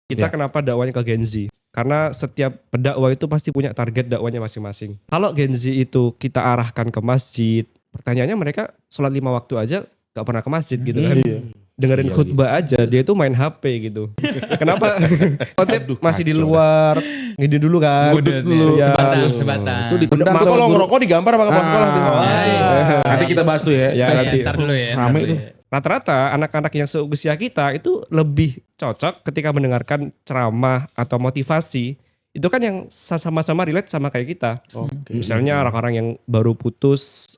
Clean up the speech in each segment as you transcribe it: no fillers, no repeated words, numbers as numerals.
Kita kenapa dakwanya ke Gen Z? Karena setiap pendakwah itu pasti punya target dakwanya masing-masing. Kalau Gen Z itu kita arahkan ke masjid, pertanyaannya mereka sholat 5 waktu aja gak pernah ke masjid gitu kan. Dengerin khutbah aja, dia tuh main HP gitu. Kenapa? Khotib masih di luar, ngidi dulu kan. Ngudut dulu, Ya, sebatang. Itu ditendang Masa tuh lo guru. ngerokok digambar pakai pohon Nanti kita bahas tuh ya. Ya, nanti. Ntar dulu ya. Rame tuh. Rata-rata anak-anak yang seusia kita itu lebih cocok ketika mendengarkan ceramah atau motivasi. Itu kan yang sama-sama relate sama kayak kita. Misalnya orang-orang yang baru putus,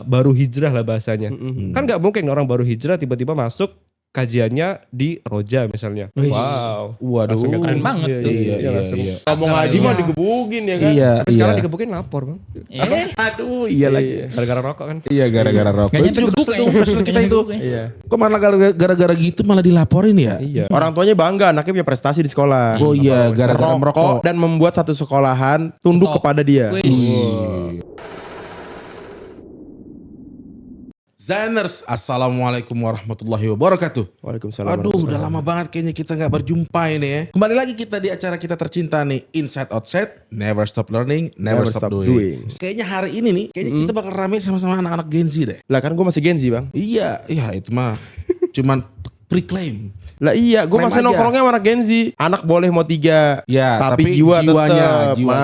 baru hijrah lah bahasanya. Kan gak mungkin orang baru hijrah tiba-tiba masuk kajiannya di Roja misalnya. Wow. Waduh. Langsung Keren banget tuh. Iya. Ngomong ngaji mah digebukin ya kan. Iya. Tapi sekarang digebukin lapor bang. Aduh, iya lagi. Gara-gara rokok kan. Iya, gara-gara rokok. Gak Itu nyampe juga gebuk kesel ya. kesel kita itu. Iya. Kok malah gara-gara gitu malah dilaporin ya? Iya. Orang tuanya bangga anaknya punya prestasi di sekolah. Oh iya, gara-gara Merokok merokok. dan membuat satu sekolahan tunduk Stop. kepada dia. Zainers, assalamualaikum warahmatullahi wabarakatuh. Waalaikumsalam. Aduh, udah lama banget kayaknya kita nggak berjumpa ini ya. Kembali lagi kita di acara kita tercinta nih, Inside Outside, Never Stop Learning, Never Stop Doing. Kayaknya hari ini nih, kayaknya kita bakal rame sama-sama anak-anak Gen Z deh. Lah kan gue masih Gen Z bang. Iya, itu mah cuman pre-claim. Lah iya, gue Klaim masih aja. nongkrongnya sama anak Gen Z. Anak boleh mau 3, Ya, tapi tapi jiwa jiwanya, tetap jiwa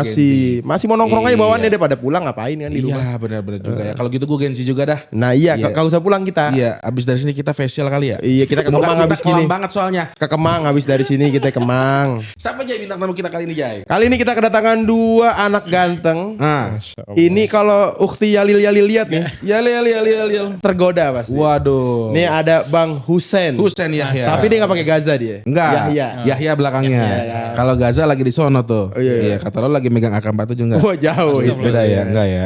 masih mau nongkrong aja Iya. bawaannya daripada pulang ngapain kan di rumah. Iya, benar-benar juga ya. Kalau gitu gue Gen Z juga dah. Nah iya, Iya. kagak usah pulang kita. Iya, abis dari sini kita facial kali ya. Iya, kita ke Kemang Muka habis kita kelam gini. banget soalnya. Ke Kemang habis dari sini kita ke Kemang. Siapa Jay bintang tamu kita kali ini Jay? Kali ini kita kedatangan 2 anak ganteng. Nah, Ini kalau Ukti Yalil lihat nih, Yal. tergoda pasti. Waduh. Nih ada Bang Husen. Husen Yahya. Tapi dia nggak pakai Gaza dia. Enggak. Yahya. Yahya belakangnya. Kalau Gaza lagi di sono tuh. Oh, iya. Kata lo lagi megang AK-47 enggak? Wah jauh. itu. Beda ya? Enggak ya?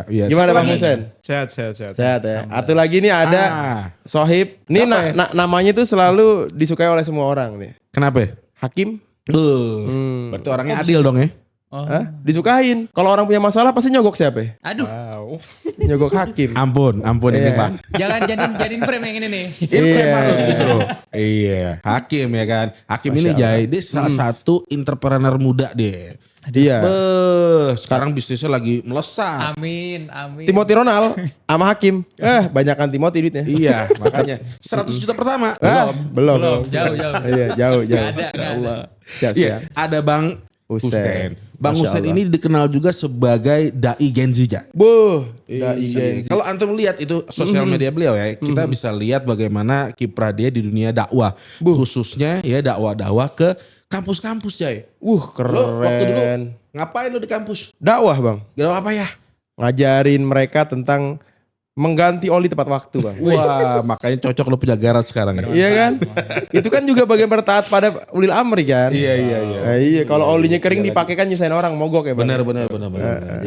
Iya. Gimana Siapa Bang lagi? Husen? Sehat. Sehat ya. Atau lagi nih ada Sohib. Ini Siapa ya? namanya tuh selalu disukai oleh semua orang nih. Kenapa? Hakim. Berarti orangnya adil dong ya? Oh. Hah? Disukain. Kalau orang punya masalah pasti nyogok siapa ya? Aduh. Wow. Nyogok Hakim. Ampun ini Iya. Pak. Jangan jadiin frame yang ini nih. Ini Iya. preman loh justru. Iya. Hakim ya kan. Hakim ini Jay, dia salah satu entrepreneur muda deh. Iya. Sekarang bisnisnya lagi melesat. Amin. Timothy Ronald sama Hakim. Banyakan Timothy duitnya. Iya, makanya 100 juta pertama. Belum. Jauh. Iya, jauh. Nggak ada. Siap. Iya, ada Bang Husen. Husen. Bang Masya Husen Allah. ini dikenal juga sebagai dai Gen Z. Ja. Kalau antum lihat itu sosial media beliau ya, kita bisa lihat bagaimana kiprah dia di dunia dakwah, khususnya ya dakwah ke kampus-kampus, Jay. Keren. Lo waktu dulu ngapain lo di kampus? Dakwah bang. Dakwah apa ya? Ngajarin mereka tentang mengganti oli tepat waktu bang. Wah, makanya cocok lo punya Garage sekarang ya. Iya kan? Itu kan juga bagian bertaat pada ulil amri kan? Iya. Iya, kalau olinya kering dipakai kan nyusahin orang mogok ya bang. Benar.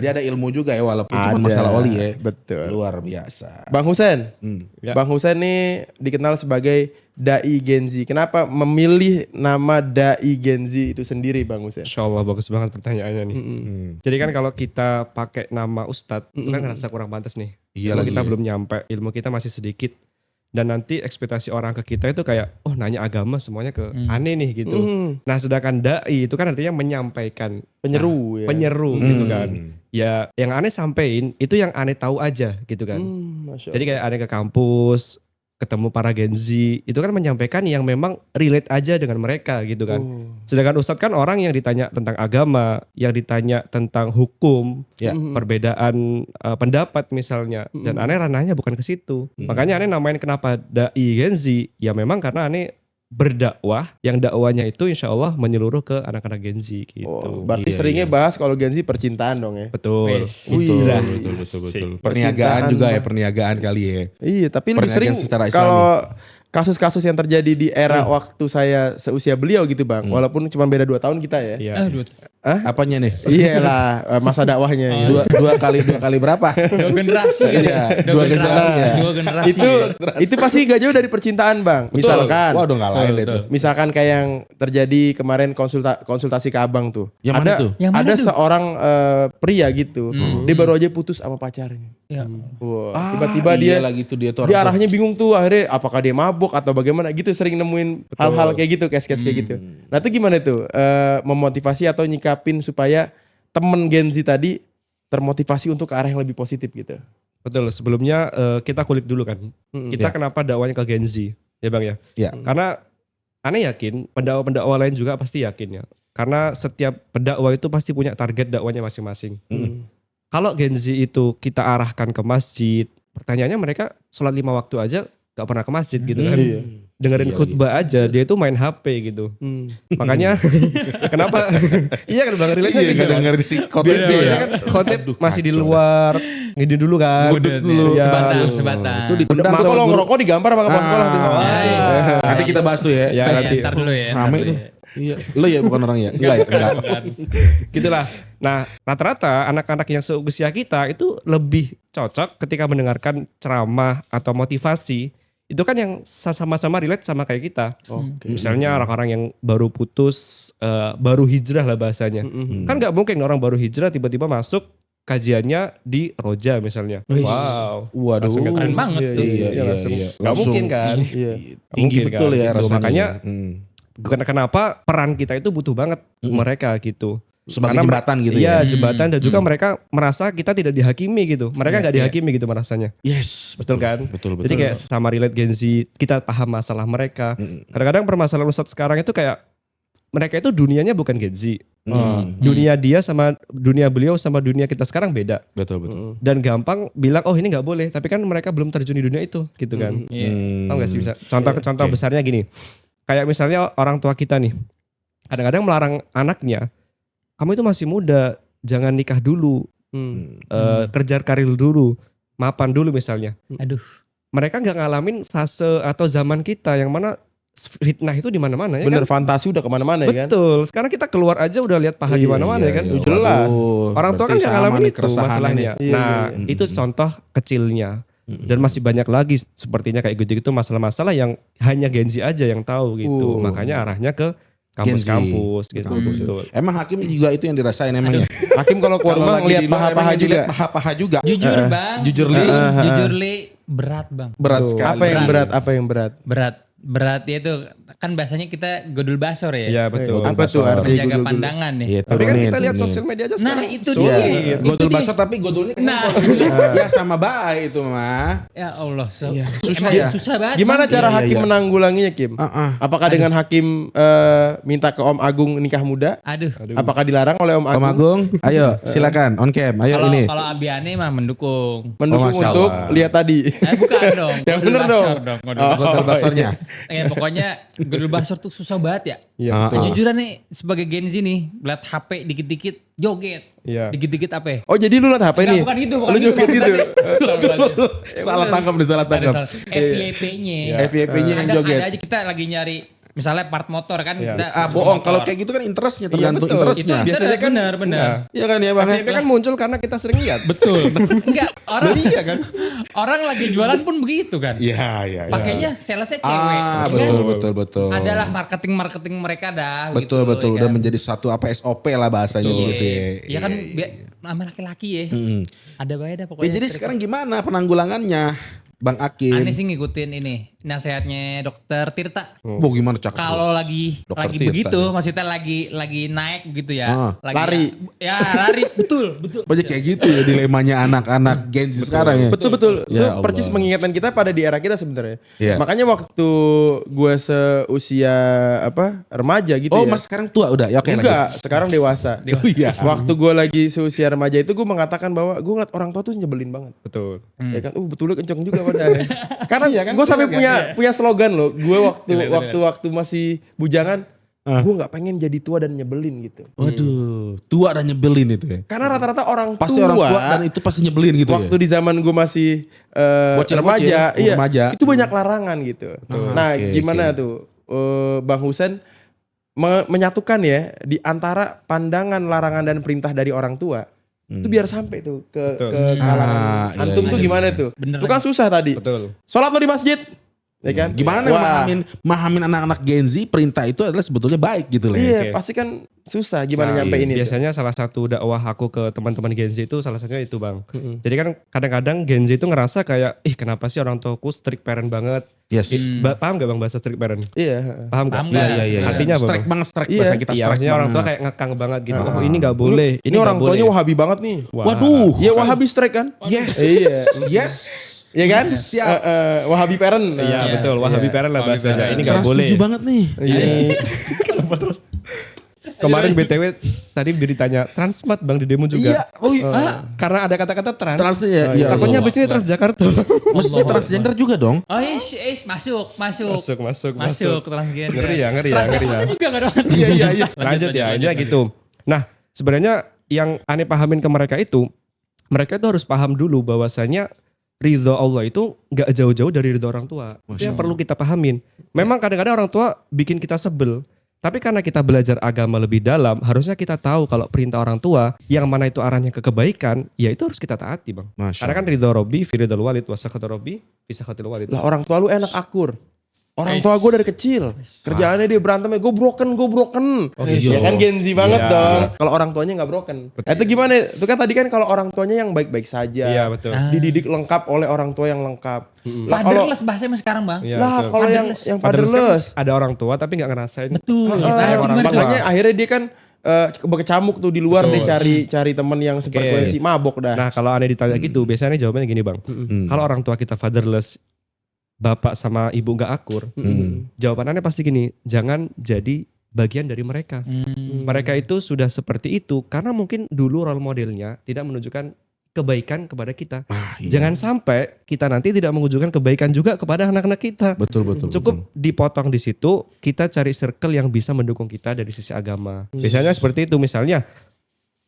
Jadi ada ilmu juga ya walaupun cuma Ada. masalah oli ya. Betul. Luar biasa. Bang Husen. Ya. Bang Husen nih dikenal sebagai dai Gen Z. Kenapa memilih nama dai Gen Z itu sendiri Bang Husen? Insya Allah bagus banget pertanyaannya nih. Jadi kan kalau kita pakai nama Ustadz, itu kan ngerasa kurang pantas nih. Iya Ilmu lagi kita ya. belum nyampe, ilmu kita masih sedikit. Dan nanti ekspektasi orang ke kita itu kayak, oh nanya agama semuanya ke aneh nih gitu. Nah sedangkan dai itu kan artinya menyampaikan. Penyeru ya. Penyeru gitu kan. Ya yang aneh sampein, itu yang aneh tahu aja gitu kan. Masya Jadi kayak aneh ke kampus, ketemu para Gen Z, itu kan menyampaikan yang memang relate aja dengan mereka gitu kan. Sedangkan Ustadz kan orang yang ditanya tentang agama, yang ditanya tentang hukum, Ya. perbedaan pendapat misalnya. Dan aneh ranahnya bukan ke situ. Makanya aneh namain kenapa dai Gen Z, ya memang karena aneh berdakwah, yang dakwanya itu insya Allah menyeluruh ke anak-anak Gen Z gitu. berarti Iya, seringnya bahas kalau Gen Z percintaan dong ya. Betul. Wis. Betul. Perniagaan juga ya, perniagaan kali ya. Iya, tapi lebih Perniagaan sering secara Islami. kalau kasus-kasus yang terjadi di era waktu saya seusia beliau gitu bang. Walaupun cuma beda 2 tahun kita ya. Iya. Aduh. Apanya nih? Iyalah masa dakwahnya. gitu. Dua kali berapa? Dua generasi kali ya. Dua generasi ya. Dua generasi. Itu pasti gak jauh dari percintaan bang. Misalkan. Waduh nggak lain itu. Misalkan kayak yang terjadi kemarin konsultasi ke abang tuh. Yang mana tuh? Yang mana ada tuh? seorang pria gitu. Dia baru aja putus sama pacarnya. Ya. Wah, tiba-tiba dia lagi tuh dia tuh dia arahnya bingung tuh akhirnya apakah dia mabuk mabuk atau bagaimana gitu, sering nemuin hal-hal kayak gitu, case-case kayak gitu. Nah itu gimana tuh memotivasi atau nyikapin supaya temen Gen Z tadi termotivasi untuk ke arah yang lebih positif gitu. Betul, sebelumnya kita kulik dulu kan. Kita kenapa dakwanya ke Gen Z, ya Bang ya? Ya. Karena aneh yakin, pendakwa-pendakwa lain juga pasti yakin ya. Karena setiap pendakwa itu pasti punya target dakwanya masing-masing. Kalau Gen Z itu kita arahkan ke masjid, pertanyaannya mereka sholat 5 waktu aja gak pernah ke masjid gitu kan. Dengerin khutbah aja, dia itu main HP gitu. Makanya kenapa? Iya kan Bang, relate-nya gitu. Dengerin si khotib Biasanya ya. kan khotib Aduh, masih di kacau luar, ngidi dulu kan. Ngudut dulu. Ya, Sebatang. Itu ditendang Nah, tuh kalau guru. ngerokok digambar sama kepala sekolah tuh. Nanti kita bahas tuh ya. Ya, nanti. Ntar dulu ya. Rame tuh. Iya. Lo ya bukan orang ya? Enggak ya? Enggak. Gitulah. Nah, rata-rata anak-anak yang seusia kita itu lebih cocok ketika mendengarkan ceramah atau motivasi. Itu kan yang sama-sama relate sama kayak kita. Misalnya orang-orang yang baru putus, baru hijrah lah bahasanya. Kan nggak mungkin orang baru hijrah tiba-tiba masuk kajiannya di Roja misalnya. Wow. Waduh. Langsung Keren banget tuh. Iya, iya, langsung. iya. Nggak mungkin kan. Iya. Tinggi Mungkin betul kan, ya gitu. rasanya. Makanya ya. kenapa peran kita itu butuh banget mereka gitu. Sebagai Karena jembatan gitu Iya, ya. jembatan dan juga mereka merasa kita tidak dihakimi gitu. Mereka nggak dihakimi gitu merasanya. Yes. Betul kan? Betul. Jadi kayak sama relate Gen Z, kita paham masalah mereka. Kadang-kadang permasalahan Ustadz sekarang itu kayak mereka itu dunianya bukan Gen Z. Dunia dia sama dunia beliau sama dunia kita sekarang beda. Betul. Dan gampang bilang oh ini nggak boleh, tapi kan mereka belum terjun di dunia itu gitu kan. Tahu nggak sih bisa? Contoh besarnya gini. Kayak misalnya orang tua kita nih. Kadang-kadang melarang anaknya, kamu itu masih muda, jangan nikah dulu. Kejar karir dulu, mapan dulu misalnya. Aduh. Mereka nggak ngalamin fase atau zaman kita yang mana fitnah itu di mana-mana ya Bener, kan? fantasi udah kemana-mana ya kan. Betul. Sekarang kita keluar aja udah lihat paha di mana-mana ya kan. Iya, Jelas. waduh. Orang tua kan Berarti nggak sama ngalamin nih itu keresahannya masalahnya. nih. Nah itu contoh kecilnya. Dan masih banyak lagi sepertinya kayak gitu masalah-masalah yang hanya Gen Z aja yang tahu gitu. Makanya arahnya ke kampus-kampus gitu. Betul. Emang Hakim juga itu yang dirasain emangnya. Hakim kalau keluar Kalau rumah lagi ngeliat di luar paha-paha emang juga. dilihat paha-paha juga. Jujur bang. Jujur li. Jujur li. Berat bang. Berat sekali. Apa yang berat? Apa yang berat? Berat ya itu kan bahasanya kita godul basor ya. Iya betul. Apa tuh arti Menjaga gudul-gudul? pandangan nih. Iya, Tapi kan turunin, kita lihat turunin. sosial media aja Nah sekarang. itu sulit. dia. Iya, Itu godol dia. basah tapi godolnya kan Nah. ya sama baik itu mah. Ya Allah. Susah Emang ya. susah banget. Gimana Bang. cara Iya, Hakim iya. menanggulanginya Kim? Apakah dengan Hakim minta ke Om Agung nikah muda? Aduh. Apakah dilarang oleh Om Agung? Om Agung, ayo silakan on cam. Ayo ini. Kalau Abiane mah mendukung. Mendukung Masya untuk Allah. lihat tadi. Bukan dong. Yang Godul bener basor dong. Godol basornya. Pokoknya godul basor tuh susah banget ya. Iya betul. Kejujuran nih sebagai Gen Z nih, lihat HP dikit-dikit joget. Iya. Dikit-dikit apa ya? Oh jadi lu liat HP nih? Bukan gitu, Lu joget gitu? Salah tangkap nih, salah tangkap. FYP-nya. FYP-nya yang joget. Ada aja kita lagi nyari misalnya part motor kan. Iya. Kita Bohong. motor. Kalau kayak gitu kan interestnya tergantung betul. interestnya. Itu Biasanya kan benar. Iya kan ya bang? FYP kan muncul karena kita sering lihat. Betul. Enggak, orang kan. Orang lagi jualan pun begitu kan. Iya. Pakainya salesnya cewek. Ah ya kan? betul. Adalah marketing mereka dah. Betul gitu, betul. ya Udah kan? menjadi satu apa SOP lah bahasanya gitu ya. Iya kan sama laki-laki ya. Ada baik dah Ya, pokoknya. jadi sekarang gimana penanggulangannya Bang Akim? Aneh sih ngikutin ini nasihatnya Dokter Tirta. Bu gimana cakep? Kalau lagi Dokter Tirta begitu, nih. maksudnya lagi naik begitu ya. Lagi, Lari. Ya lari, betul. Banyak kayak gitu ya dilemanya anak-anak Gen Z sekarang ya. Betul. Itu Ya Allah. percis mengingatkan kita pada di era kita sebenarnya. Iya. Makanya waktu gue seusia remaja gitu Oh ya. mas sekarang tua udah? Ya oke Enggak, sekarang dewasa. Iya. Waktu gue lagi seusia remaja itu gue mengatakan bahwa gue ngeliat orang tua tuh nyebelin banget. Betul. Ya kan, betulnya kenceng juga padahal. Karena gue sampai punya slogan loh. Gue waktu masih bujangan, gue nggak pengen jadi tua dan nyebelin gitu. Waduh, tua dan nyebelin itu ya. Karena rata-rata orang Pasti tua, orang tua dan itu pasti nyebelin gitu waktu ya. di zaman gue masih Bocil-bocil, remaja, iya, remaja. itu banyak larangan gitu. Nah, Oke, gimana oke. tuh Bang Husen menyatukan ya di antara pandangan larangan dan perintah dari orang tua itu biar sampai tuh ke kalangan Ah, iya, antum iya, tuh iya. gimana tuh? Bener Itu kan susah tadi. Betul. Sholat lo di masjid, Ya kan? Gimana Wah. mahamin anak-anak Gen Z perintah itu adalah sebetulnya baik gitu lah. Iya, Oke. pasti kan susah gimana Nah, nyampein itu. biasanya salah satu dakwah aku ke teman-teman Gen Z itu salah satunya itu bang. Jadi kan kadang-kadang Gen Z itu ngerasa kayak, kenapa sih orang tuaku strict parent banget. Yes. Paham gak bang bahasa strict parent? Iya. Paham gak? Paham nggak? Iya. Artinya apa, Strike Bang? banget, strike Iya. bahasa kita Iya, strike maksudnya orang tua banget. kayak ngekang banget gitu. Oh ini gak boleh, Ini orang nggak tuanya boleh. Wahabi banget nih. Wah. Waduh. Iya Wahabi strike kan? Yes. Iya. Yes. Iya kan? Siap. Wahabi parent. Iya Iya. betul, Wahabi Iya. parent lah Wahabi bahasanya. parent. Ini gak Keras boleh. setuju banget nih. Iya. Kemarin BTW tadi ditanya Transmart bang di demo juga. Iya. Oh iya. Karena ada kata-kata trans. Transnya ya. Iya. Takutnya Allah abis ini Akbar. Transjakarta. Maksudnya transgender juga dong. Oh masuk. Masuk transgender. Ngeri ya. Transjakarta juga nggak dong? Iya. Lanjut ya, intinya gitu. Nah, sebenarnya yang aneh pahamin ke mereka itu harus paham dulu bahwasanya ridho Allah itu nggak jauh-jauh dari ridho orang tua. Itu yang perlu kita pahamin. Memang kadang-kadang orang tua bikin kita sebel. Tapi karena kita belajar agama lebih dalam, harusnya kita tahu kalau perintah orang tua yang mana itu arahnya ke kebaikan, ya itu harus kita taati bang. Masya Karena kan ridho Robbi, firidul walid, wasakatu Robbi, fisakatul walid. Lah orang tua lu enak akur. Orang tua gue dari kecil kerjaannya dia berantemnya gue broken. iya. Ya kan Gen Z banget Iya. dong. Kalau orang tuanya nggak broken. Itu gimana? Itu kan tadi kan kalau orang tuanya yang baik-baik saja. Iya betul. Dididik lengkap oleh orang tua yang lengkap. Lah, Fatherless bahasanya sekarang bang. Iya, lah betul. kalau yang Fatherless kan fatherless. ada orang tua tapi nggak ngerasain. Betul. Kasih sayang orang tua. Makanya akhirnya dia kan berkecamuk tuh di luar dia cari temen yang sefrekuensi mabok dah. Nah kalau aneh ditanya gitu, biasanya jawabannya gini bang. Kalau orang tua kita fatherless, bapak sama ibu nggak akur, jawaban aneh pasti gini, jangan jadi bagian dari mereka. Mereka itu sudah seperti itu karena mungkin dulu role modelnya tidak menunjukkan kebaikan kepada kita. Iya. Jangan sampai kita nanti tidak menunjukkan kebaikan juga kepada anak-anak kita. Betul. Cukup dipotong di situ, kita cari circle yang bisa mendukung kita dari sisi agama. Biasanya seperti itu, misalnya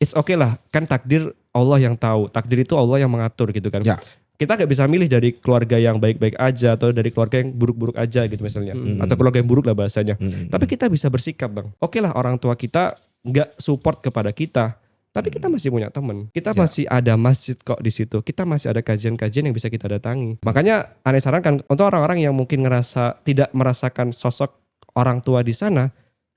it's okay lah, kan takdir Allah yang tahu, takdir itu Allah yang mengatur gitu kan. Ya. Kita gak bisa milih dari keluarga yang baik-baik aja atau dari keluarga yang buruk-buruk aja gitu misalnya, atau keluarga yang buruk lah bahasanya. Tapi kita bisa bersikap bang, oke lah orang tua kita gak support kepada kita, tapi kita masih punya teman, kita masih ada masjid kok di situ, kita masih ada kajian-kajian yang bisa kita datangi. Makanya aneh sarankan untuk orang-orang yang mungkin ngerasa tidak merasakan sosok orang tua di sana,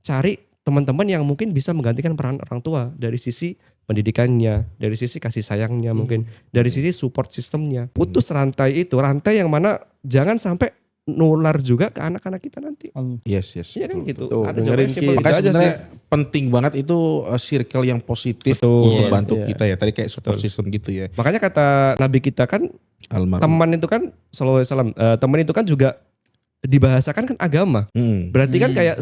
cari teman-teman yang mungkin bisa menggantikan peran orang tua dari sisi pendidikannya, dari sisi kasih sayangnya mungkin, dari sisi support sistemnya. Putus rantai itu, rantai yang mana jangan sampai nular juga ke anak-anak kita nanti. Yes. Iya kan gitu. Tuh, Ada dengerin jawabannya simpel Ki. gitu Makanya aja sih. sebenarnya penting banget itu circle yang positif Betul. untuk bantu Iya. kita ya. Tadi kayak support system gitu ya. Makanya kata Nabi kita kan, Almarhum. teman itu kan sallallahu alaihi wasallam, teman itu kan juga dibahasakan kan agama. Berarti kan kayak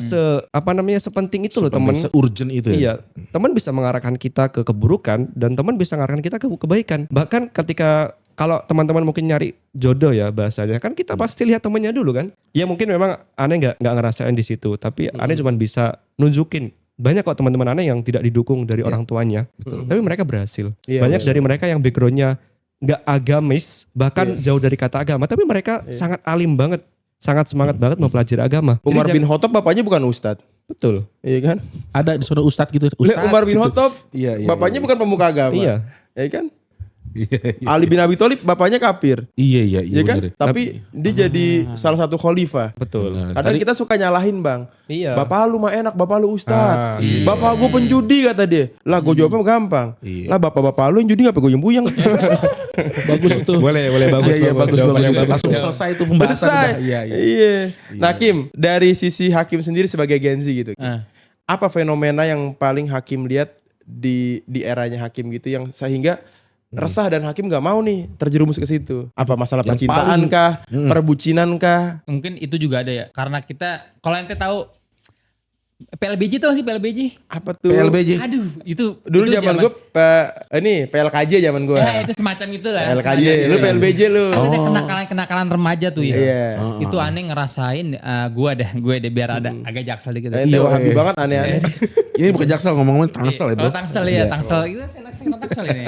sepenting itu loh teman. Se-urgent itu ya. Iya, teman bisa mengarahkan kita ke keburukan dan teman bisa mengarahkan kita ke kebaikan. Bahkan ketika kalau teman-teman mungkin nyari jodoh ya bahasanya, kan kita pasti lihat temennya dulu kan. Ya mungkin memang aneh nggak ngerasain di situ, tapi aneh cuma bisa nunjukin banyak kok teman-teman aneh yang tidak didukung dari orang tuanya, tapi mereka berhasil. Iya, Banyak dari mereka yang backgroundnya nggak agamis, bahkan jauh dari kata agama, tapi mereka sangat alim banget, sangat semangat banget mempelajari agama. Jadi Umar bin Khattab bapaknya bukan ustadz. betul. Iya kan? Ada di sana ustadz gitu. Lah, Umar bin gitu. Khattab Iya. bapaknya bukan pemuka agama. Iya. Iya kan? Iya. Ali bin Abi Thalib bapaknya kafir. Iya Iya kan? bener. Tapi dia jadi salah satu khalifah. Betul. Bener. Kadang Tadi- kita suka nyalahin bang. Iya. Bapak lu mah enak, bapak lu ustad. iya. Bapak gue penjudi kata dia. Lah gue jawabnya gampang. Iya. Lah bapak-bapak lu yang judi ngapa gue yang buyang. Bagus itu. Boleh bagus. Iya, bagus. Jawaban yang bagus. Langsung selesai itu pembahasan. Selesai. udah. Iya. Iya. Nah Kim, dari sisi Hakim sendiri sebagai Gen Z gitu. Apa fenomena yang paling Hakim lihat di eranya Hakim gitu yang sehingga resah dan Hakim gak mau nih terjerumus ke situ? Apa masalah Yang percintaan paling- kah? Perbucinan kah? Mungkin itu juga ada ya. Karena kita, kalau ente tahu PLBJ tuh sih PLBJ. Apa tuh? PLBJ. Aduh, itu Dulu itu zaman gue ini PLKJ zaman gue. itu semacam itu lah. PLKJ, semacam lu itu. PLBJ lu. Kan ada kenakalan remaja tuh ya. Iya. Itu aneh ngerasain gue deh biar ada agak jaksel dikit. Ente wahabi banget aneh-aneh. Ini bukan jaksel ngomong-ngomong tangsel ya bro. Oh, tangsel ya, tangsel. Itu senang tangsel ini.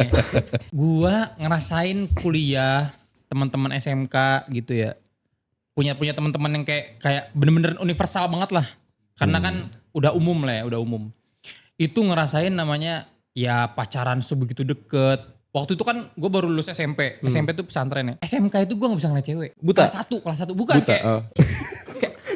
Gua ngerasain kuliah, teman-teman SMK gitu ya. Punya teman-teman yang kayak bener-bener universal banget lah. Karena kan udah umum lah ya, udah umum. Itu ngerasain namanya ya pacaran sebegitu deket, waktu itu kan gue baru lulus SMP. SMP itu pesantren ya. SMK itu gue gak bisa ngeliat cewek. Buta? Kelas 1 bukan Buta. kayak. Oh.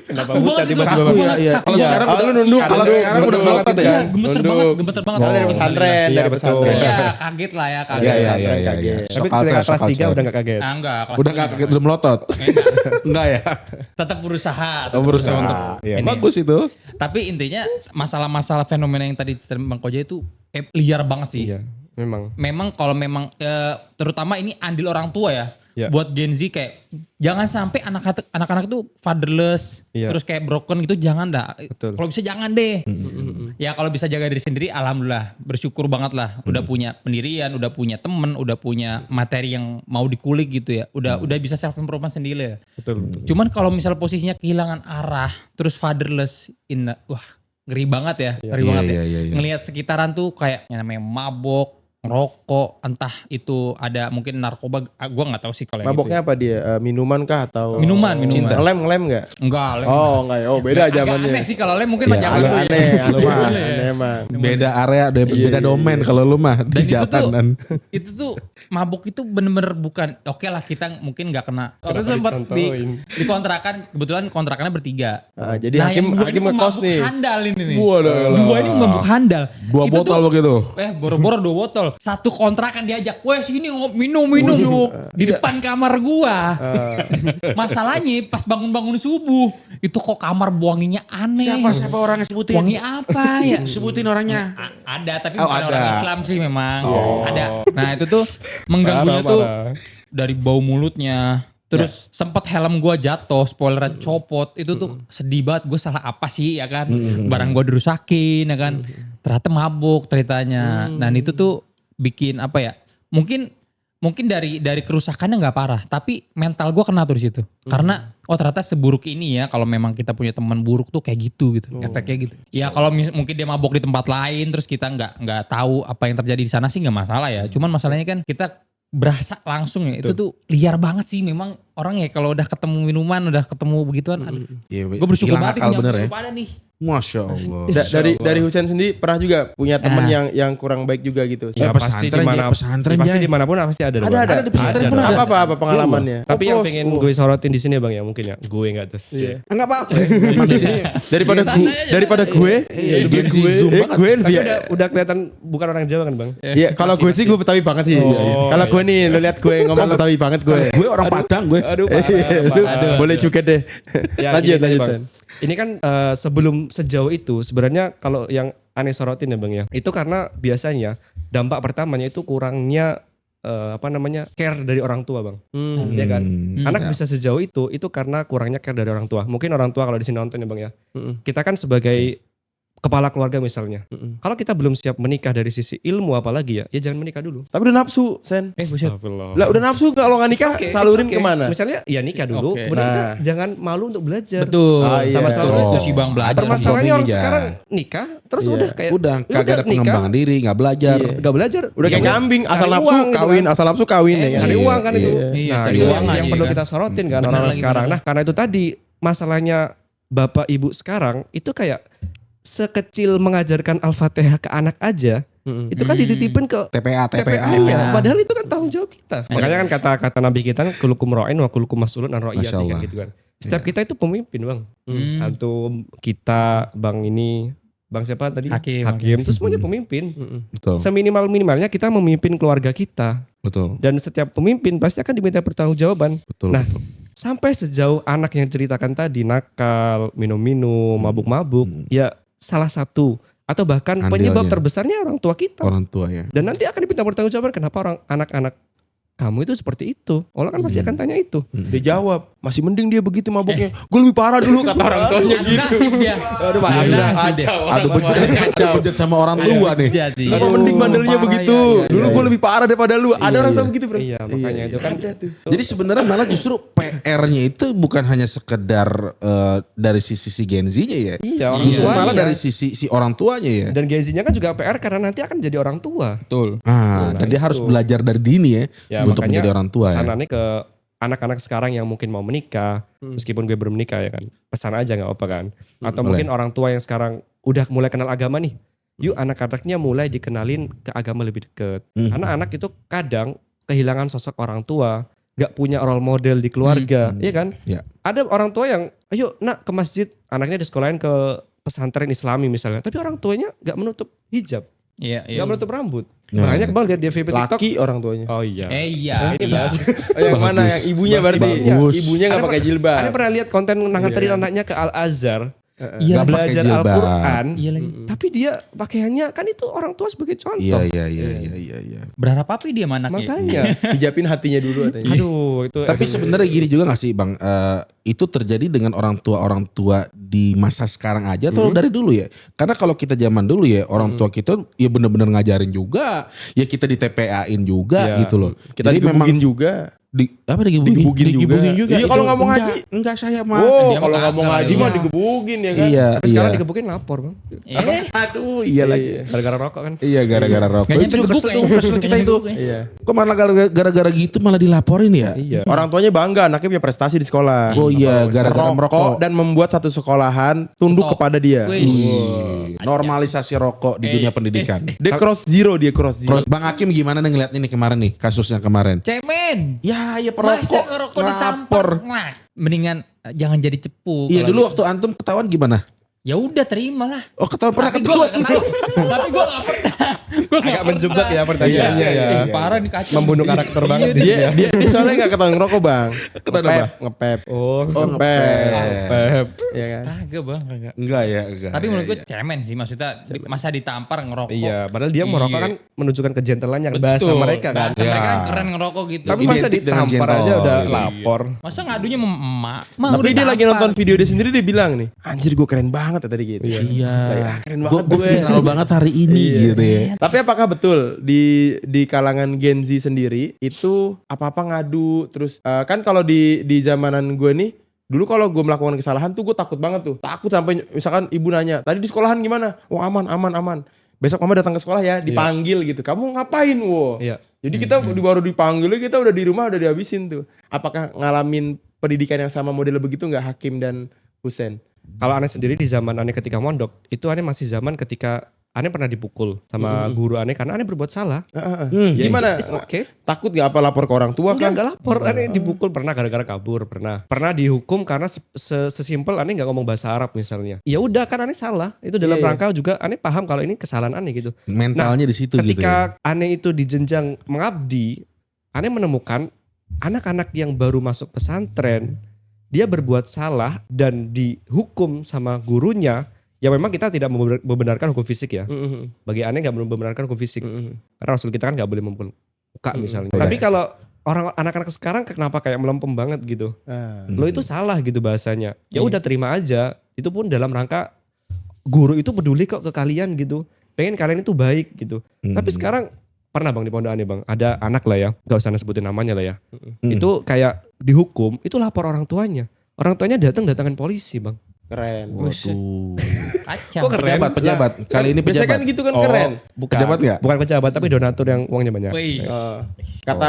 Kenapa Kaku buta banget itu, tiba-tiba? kaku Kaku ya, banget, iya. kaku Kalau banget. sekarang Oh, udah lu nunduk. kalau sekarang udah Nunduk. melotot Iya, ya. gemeter banget. Karena dari pesantren, Iya, dari betul. pesantren. Iya, kaget lah ya, kaget. Iya, Pesantren iya, iya, kaget. iya. Tapi Shock ketika culture, kelas shock 3 culture. udah gak kaget. Enggak, kelas Udah 3 gak kaget, udah melotot. Enggak ya. tetap berusaha. Oh, berusaha untuk Iya, ini. bagus itu. Tapi intinya masalah-masalah fenomena yang tadi cerita Bang Koja itu liar banget sih. Iya, memang. Memang kalau memang terutama ini andil orang tua ya. Iya. Buat Gen Z kayak jangan sampai anak-anak itu fatherless, Iya. terus kayak broken gitu, jangan dah. Betul. Kalau bisa jangan deh. Ya kalau bisa jaga diri sendiri alhamdulillah, bersyukur banget lah. Udah punya pendirian, udah punya temen, udah punya materi yang mau dikulik gitu ya. Udah bisa self improvement sendiri ya. Betul. Cuman kalau misal posisinya kehilangan arah, terus fatherless, wah ngeri banget ya, ngeri banget ya. Iya. Ngelihat sekitaran tuh kayak yang namanya mabok, ngerokok, entah itu ada mungkin narkoba, gua nggak tahu sih kalau yang Maboknya itu. apa dia? Minuman kah atau? Minuman. Ngelem enggak? Enggak, Oh enggak ya, oh beda agak zamannya. aneh sih kalau lem mungkin Iya, jangan Agak dulu ya. aneh, Lu mah. aneh emang. Beda area, beda iya, domain kalau lu mah Dan di itu tuh, jatanan. itu tuh mabuk itu bener-bener bukan, oke lah kita mungkin nggak kena. Terus sempat di kontrakan, kebetulan kontrakannya bertiga. Ah, jadi hakim dua ini ngekos mabuk nih. handal ini nih. Waduh. Dua ini mabuk handal. 2 Itu botol tuh- begitu. boro-boro 2 botol. Satu kontrakan diajak, weh sini minum. Di depan kamar gua. Masalahnya pas bangun-bangun subuh, itu kok kamar wanginya aneh. Siapa orangnya sebutin? Wangi apa ya? Sebutin orangnya. Ada, tapi Oh, bukan ada. orang Islam sih memang. Oh. Ada. Nah itu tuh mengganggunya Parah, tuh parah. dari bau mulutnya. Terus sempat helm gua jatuh, spoilernya copot. Itu tuh sedih banget. Gue salah apa sih ya kan? Barang gua dirusakin ya kan? Ternyata mabuk ceritanya. Dan itu tuh bikin apa ya? Mungkin dari kerusakannya nggak parah, tapi mental gua kena tuh di situ. Karena ternyata seburuk ini ya kalau memang kita punya teman buruk tuh kayak gitu efeknya gitu. Ya kalau mungkin dia mabok di tempat lain terus kita nggak tahu apa yang terjadi di sana sih nggak masalah ya. Cuman masalahnya kan kita berasa langsung ya, itu tuh liar banget sih memang orang ya kalau udah ketemu minuman, udah ketemu begituan, aduh. Iya, Gue bersyukur hilang banget akal punya bener ya. pada nih. Masya Allah. Dari Husain sendiri pernah juga punya teman Ah. yang kurang baik juga gitu. Ya, pasti pesantren, dimana, Jay, pesantren, pasti Jay. dimanapun pasti ada. Ada, Bang. ada di pesantren pun dong. ada. Apa pengalamannya? Tapi yang Oh, pengen oh. gue sorotin di sini bang ya mungkin ya gue nggak terus. Iya. Enggak apa-apa. Emang di sini daripada gue, Iya, lebih Gen Z gue, Zoom banget. gue Tapi lebih. udah kelihatan bukan orang Jawa kan bang? Iya, kalau gue sih gue Betawi banget sih. Oh, Kalau gue nih, lu lihat gue ngomong Betawi banget gue. gue orang Padang gue. Aduh, Aduh. Boleh juga deh. Ya, Lanjut, gini, lanjut. Bang. Ini kan sebelum sejauh itu sebenarnya kalau yang aneh sorotin ya bang ya, itu karena biasanya dampak pertamanya itu kurangnya care dari orang tua bang. Iya kan? Anak bisa sejauh itu karena kurangnya care dari orang tua. Mungkin orang tua kalau di sini nonton ya bang ya. Kita kan sebagai kepala keluarga misalnya. Kalau kita belum siap menikah dari sisi ilmu apalagi ya jangan menikah dulu. Tapi udah nafsu, Sen. Buset. Lah udah nafsu kalau nggak nikah Oke, salurin oke. kemana? Misalnya ya nikah dulu, Oke. kemudian Nah. kita jangan malu untuk belajar. Betul. Ah, iya. Sama-sama Betul, belajar. itu sih bang belajar. Permasalahannya orang Iya. sekarang nikah terus Iya. udah kayak Udah lu kagak ada nikah, pengembangan diri, nggak belajar. Iya. nggak belajar. Udah kayak Ya, kambing, asal cari nafsu uang gitu kawin, kan. asal nafsu kawin ya. Cari Iya, uang kan itu. iya, Nah, cari itu uang yang aja perlu kan. kita sorotin kan Bener orang-orang lagi, sekarang. bener. Nah, karena itu tadi masalahnya bapak ibu sekarang itu kayak sekecil mengajarkan Al-Fatihah ke anak aja, itu kan dititipin ke TPA. TPA-nya. Padahal itu kan tanggung jawab kita. Makanya kan kata Nabi kita kan kulukum ra'in wa kulukum mas'ulun an Masya ra'iyati kan Allah. gitu kan. Setiap kita itu pemimpin, Bang. Hmm. Antum, kita, Bang ini, Bang siapa tadi? Hakim. Itu semuanya pemimpin. Betul, Seminimal-minimalnya kita memimpin keluarga kita. betul, Dan setiap pemimpin pasti akan diminta pertanggungjawaban. betul. Nah, sampai sejauh anak yang ceritakan tadi nakal, minum-minum, mabuk-mabuk, ya salah satu atau bahkan penyebab Andilnya. terbesarnya orang tua kita. Orang tua ya. Dan nanti akan diminta pertanggungjawaban kenapa anak-anak kamu itu seperti itu. Orang kan pasti akan tanya itu. Dia jawab, masih mending dia begitu mabuknya. Gue lebih parah dulu kata orang tuanya Adu gitu. nasib dia. Aduh, Pak. Adu Iya. nasib dia. Adu bejat sama orang tua nih. Jadi. Apa mending bandelnya parah, begitu. iya, iya, Dulu iya. gue lebih parah daripada lu. Ada Iya, orang iya. tua begitu, Bro. Iya, makanya itu kan Jadi sebenarnya malah justru PR-nya itu bukan hanya sekedar dari sisi Gen Z-nya ya. iya orang Justru tuanya. malah dari sisi si orang tuanya ya. Dan Gen Z-nya kan juga PR karena nanti akan jadi orang tua. Betul. Ah, Nah, dan dia harus itu. belajar dari dini ya, Ya, untuk makanya menjadi orang tua ya. pesanannya ke anak-anak sekarang yang mungkin mau menikah, meskipun gue belum menikah ya kan. Pesan aja nggak apa kan. Atau Boleh. mungkin orang tua yang sekarang udah mulai kenal agama nih. yuk anak-anaknya mulai dikenalin ke agama lebih dekat. Karena anak itu kadang kehilangan sosok orang tua, gak punya role model di keluarga, iya kan? Ya. Ada orang tua yang, ayo nak ke masjid, anaknya disekolahin ke pesantren Islami misalnya, tapi orang tuanya gak menutup hijab, Iya, gak menutup rambut. Nah. Makanya kemarin lihat di FYP TikTok. Laki orang tuanya. Oh iya. Iya. Ini bahas. Oh, yang mana? Yang ibunya berarti. bagus. Ibunya nggak Ada pakai jilbab. Anda pernah lihat konten nganterin Iya. anaknya ke Al Azhar, Iya, Gak pakai belajar jilbab. Al-Quran, Iya lagi. tapi dia pakaiannya kan itu orang tua sebagai contoh. Iya. Berharap apa dia sama anaknya? Makanya, Hijabin hatinya dulu katanya. aduh itu. Tapi sebenarnya gini juga gak sih Bang, itu terjadi dengan orang tua di masa sekarang aja atau dari dulu ya? Karena kalau kita zaman dulu ya orang tua kita ya bener-bener ngajarin juga, ya kita di TPA-in juga Iya. gitu loh. Kita Jadi digebugin juga. digebugin juga. Iya, kalau Itu nggak mau ngaji. enggak saya mah. Oh, Dia kalau mah nggak mau kagak ngaji lah, mah iya. digebukin ya kan? Iya, Tapi sekarang iya. digebukin lapor bang, Aduh, iya lagi. gara-gara rokok kan. Iya, gara-gara rokok. Gak nyampe Itu gebuk kesel kita itu. Iya. Kok malah gara-gara gitu malah dilaporin ya? Iya. Orang tuanya bangga anaknya punya prestasi di sekolah. Oh iya, gara-gara Merokok merokok. dan membuat satu sekolahan tunduk Stop. kepada dia. Wih. Normalisasi rokok di dunia pendidikan. Dia cross zero. Terus Bang Hakim gimana nih ngeliat ini kemarin nih kasusnya kemarin? Cemen. Ya, ya Masa perokok ngerokok lapor. ditampar? Nah, mendingan jangan jadi cepu. Iya kalau dulu gitu. waktu antum ketahuan gimana? Ya udah terimalah. Oh ketahuan pernah Tapi gue ketahuan. gak kenal. Tapi gue gak pernah. Gua nggak Agak menjebak pernah. ya pertanyaannya Iya, ya. Parah nih kacau. Membunuh karakter banget di Dia, sini ya. dia soalnya gak ketahuan ngerokok bang. Ketahuan apa? Ngepep. Oh, Ngepep. Pep. Iya kan? Kagak bang, kagak. Enggak ya, enggak. Tapi menurut gue Iya. cemen sih maksudnya masa ditampar ngerokok. Iya, padahal dia merokok Iya. kan menunjukkan kegentelan yang bahasa Betul. mereka kan. Bahasa mereka kan Ya. keren ngerokok gitu. Tapi masa Identik dengan ditampar gentle. aja udah Iya. lapor. Masa ngadunya sama emak? Tapi dia lagi nonton video dia sendiri dia bilang nih, anjir gue keren banget ya tadi gitu. Iya. Keren Gue banget gue. viral banget hari ini Iya. gitu ya. Tapi apakah betul di kalangan Gen Z sendiri itu apa-apa ngadu terus kan kalau di zamanan gue nih dulu kalau gue melakukan kesalahan tuh gue takut banget tuh. Takut sampai misalkan ibu nanya, "Tadi di sekolahan gimana?" "Oh, aman. Besok mama datang ke sekolah ya, dipanggil gitu. Kamu ngapain, wo?" Iya. Jadi kita baru dipanggil kita udah di rumah udah dihabisin tuh. Apakah ngalamin pendidikan yang sama model begitu nggak Hakim dan Husen? Kalau aneh sendiri di zaman aneh ketika mondok, itu aneh masih zaman ketika aneh pernah dipukul sama guru aneh karena aneh berbuat salah. Ya, Gimana? it's okay. Takut nggak apa lapor ke orang tua kan? Enggak lapor, aneh dipukul pernah gara-gara kabur, pernah dihukum karena sesimpel aneh nggak ngomong bahasa Arab misalnya. Ya udah kan aneh salah, itu dalam Iya. rangka juga aneh paham kalau ini kesalahan aneh gitu. Mentalnya di situ gitu ya. Ketika aneh itu di jenjang mengabdi, aneh menemukan anak-anak yang baru masuk pesantren, dia berbuat salah dan dihukum sama gurunya. Ya memang kita tidak membenarkan hukum fisik ya. Bagi aneh nggak membenarkan hukum fisik. Karena Rasul kita kan nggak boleh memukul muka misalnya. Tapi kalau anak-anak sekarang kenapa kayak melempem banget gitu? Lo itu salah gitu bahasanya. Ya udah terima aja. Itu pun dalam rangka guru itu peduli kok ke kalian gitu. Pengen kalian itu baik gitu. Tapi sekarang pernah bang di pondok aneh bang, ada anak lah ya, gak usah sebutin namanya lah ya. Itu kayak dihukum, itu lapor orang tuanya. Orang tuanya datangan polisi bang. Keren. Waduh. Kacau. Kok keren? Pejabat. Kali ini Biasanya pejabat. kan gitu kan keren. Bukan. Pejabat nggak? Bukan pejabat tapi donatur yang uangnya banyak. Wih. Kata